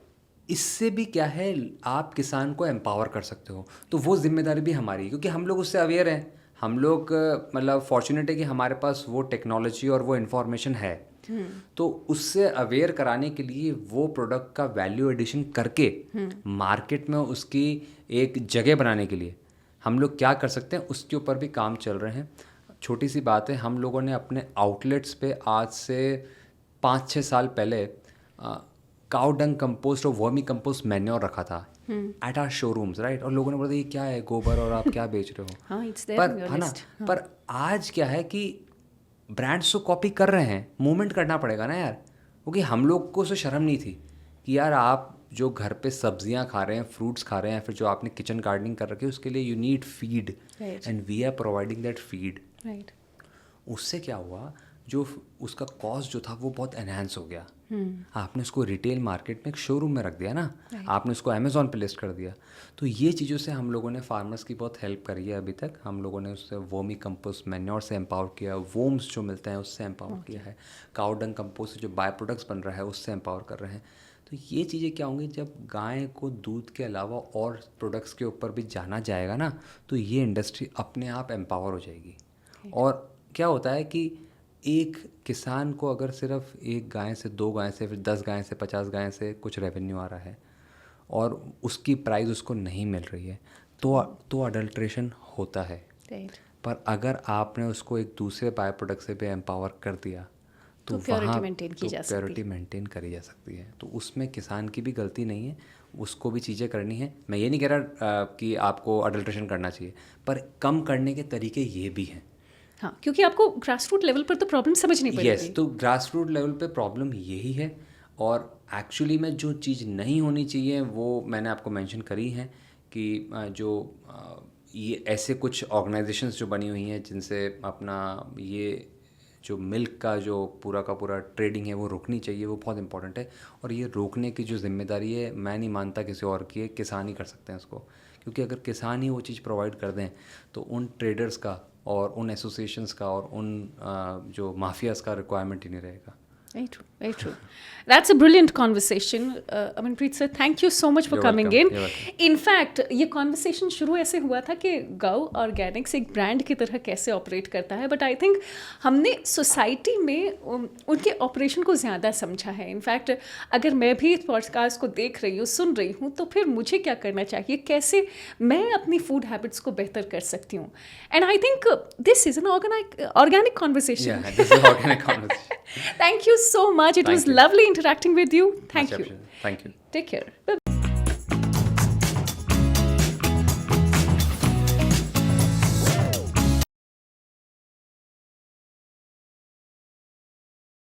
Speaker 1: इससे भी क्या है, आप किसान को एम्पावर कर सकते हो। तो वो जिम्मेदारी भी हमारी है, क्योंकि हम लोग उससे अवेयर हैं। हम लोग मतलब फॉर्चुनेट है कि हमारे पास वो टेक्नोलॉजी और वो इन्फॉर्मेशन है। तो उससे अवेयर कराने के लिए, वो प्रोडक्ट का वैल्यू एडिशन करके मार्केट में उसकी एक जगह बनाने के लिए हम लोग क्या कर सकते हैं, उसके ऊपर भी काम चल रहे हैं। छोटी सी बात है, हम लोगों ने अपने आउटलेट्स पे आज से 5-6 साल पहले काउ डंग कंपोस्ट और वर्मी कंपोस्ट मैन्योर रखा था एट आवर शोरूम्स, राइट। और लोगों ने बोला ये क्या है, गोबर और आप क्या बेच रहे हो।
Speaker 2: हाँ,
Speaker 1: पर है ना, पर आज क्या है कि ब्रांड्स तो कॉपी कर रहे हैं, मूवमेंट करना पड़ेगा ना यार, क्योंकि हम लोग को उससे शर्म नहीं थी कि यार आप जो घर पे सब्जियां खा रहे हैं, फ्रूट्स खा रहे हैं, फिर जो आपने किचन गार्डनिंग कर रखी है, उसके लिए you need feed, and we are providing that feed,
Speaker 2: right.
Speaker 1: उससे क्या हुआ, जो उसका कॉस्ट जो था वो बहुत एनहांस हो गया। आपने उसको रिटेल मार्केट में एक शोरूम में रख दिया ना, आपने उसको अमेज़ॉन पे लिस्ट कर दिया। तो ये चीज़ों से हम लोगों ने फार्मर्स की बहुत हेल्प करी है अभी तक। हम लोगों ने उससे वर्मी कंपोस्ट मैन्योर से एम्पावर किया, वोम्स जो मिलते हैं उससे एम्पावर किया है, काउ डंग कंपोस्ट से जो बाय प्रोडक्ट्स बन रहा है उससे एम्पावर कर रहे हैं। तो ये चीज़ें क्या होंगी, जब गाय को दूध के अलावा और प्रोडक्ट्स के ऊपर भी जाना जाएगा ना, तो ये इंडस्ट्री अपने आप एम्पावर हो जाएगी। और क्या होता है कि एक किसान को अगर सिर्फ एक गाय से, 2 गाय से, फिर 10 गाय से, 50 गाय से कुछ रेवेन्यू आ रहा है और उसकी प्राइस उसको नहीं मिल रही है, तो अडल्ट्रेशन होता है। पर अगर आपने उसको एक दूसरे बाय प्रोडक्ट से भी एम्पावर कर दिया, तो
Speaker 2: प्योरिटी मेंटेन की जा सकती है,
Speaker 1: प्योरिटी मेंटेन करी जा सकती है। तो उसमें किसान की भी गलती नहीं है, उसको भी चीज़ें करनी है। मैं ये नहीं कह रहा कि आपको अडल्ट्रेशन करना चाहिए, पर कम करने के तरीके ये भी हैं।
Speaker 2: हाँ, क्योंकि आपको ग्रास रूट लेवल पर तो प्रॉब्लम समझनी पड़ेगी।
Speaker 1: यस, तो ग्रास रूट लेवल पे प्रॉब्लम यही है। और एक्चुअली में जो चीज़ नहीं होनी चाहिए वो मैंने आपको मेंशन करी है, कि ये ऐसे कुछ ऑर्गेनाइजेशंस जो बनी हुई हैं जिनसे अपना ये जो मिल्क का जो पूरा का पूरा ट्रेडिंग है वो रोकनी चाहिए, वो बहुत इंपॉर्टेंट है। और ये रोकने की जो जिम्मेदारी है, मैं नहीं मानता किसी और की है, किसान ही कर सकते हैं उसको। क्योंकि अगर किसान ही वो चीज़ प्रोवाइड कर दें, तो उन ट्रेडर्स का और उन एसोसिएशंस का और उन जो माफियाज का रिक्वायरमेंट ही नहीं रहेगा.
Speaker 2: Very true, very true. That's a brilliant conversation. Amanpreet sir, thank you so much for
Speaker 1: You're
Speaker 2: coming
Speaker 1: welcome,
Speaker 2: in.
Speaker 1: you're welcome.
Speaker 2: In fact, ये conversation शुरू ऐसे हुआ था कि गौ ऑर्गेनिक्स एक ब्रांड की तरह कैसे ऑपरेट करता है, बट आई थिंक हमने सोसाइटी में उनके ऑपरेशन को ज़्यादा समझा है. इनफैक्ट अगर मैं भी इस पॉडकास्ट को देख रही हूँ, सुन रही हूँ, तो फिर मुझे क्या करना चाहिए, कैसे मैं अपनी फूड हैबिट्स को बेहतर कर सकती हूँ. And I think this is an organic conversation.
Speaker 1: Yeah, this is organic conversation.
Speaker 2: Thank you so much. It
Speaker 1: Thank
Speaker 2: was
Speaker 1: you.
Speaker 2: lovely interacting with you. Thank
Speaker 1: Much
Speaker 2: you.
Speaker 1: appreciated. Thank you.
Speaker 2: Take care. Bye-bye.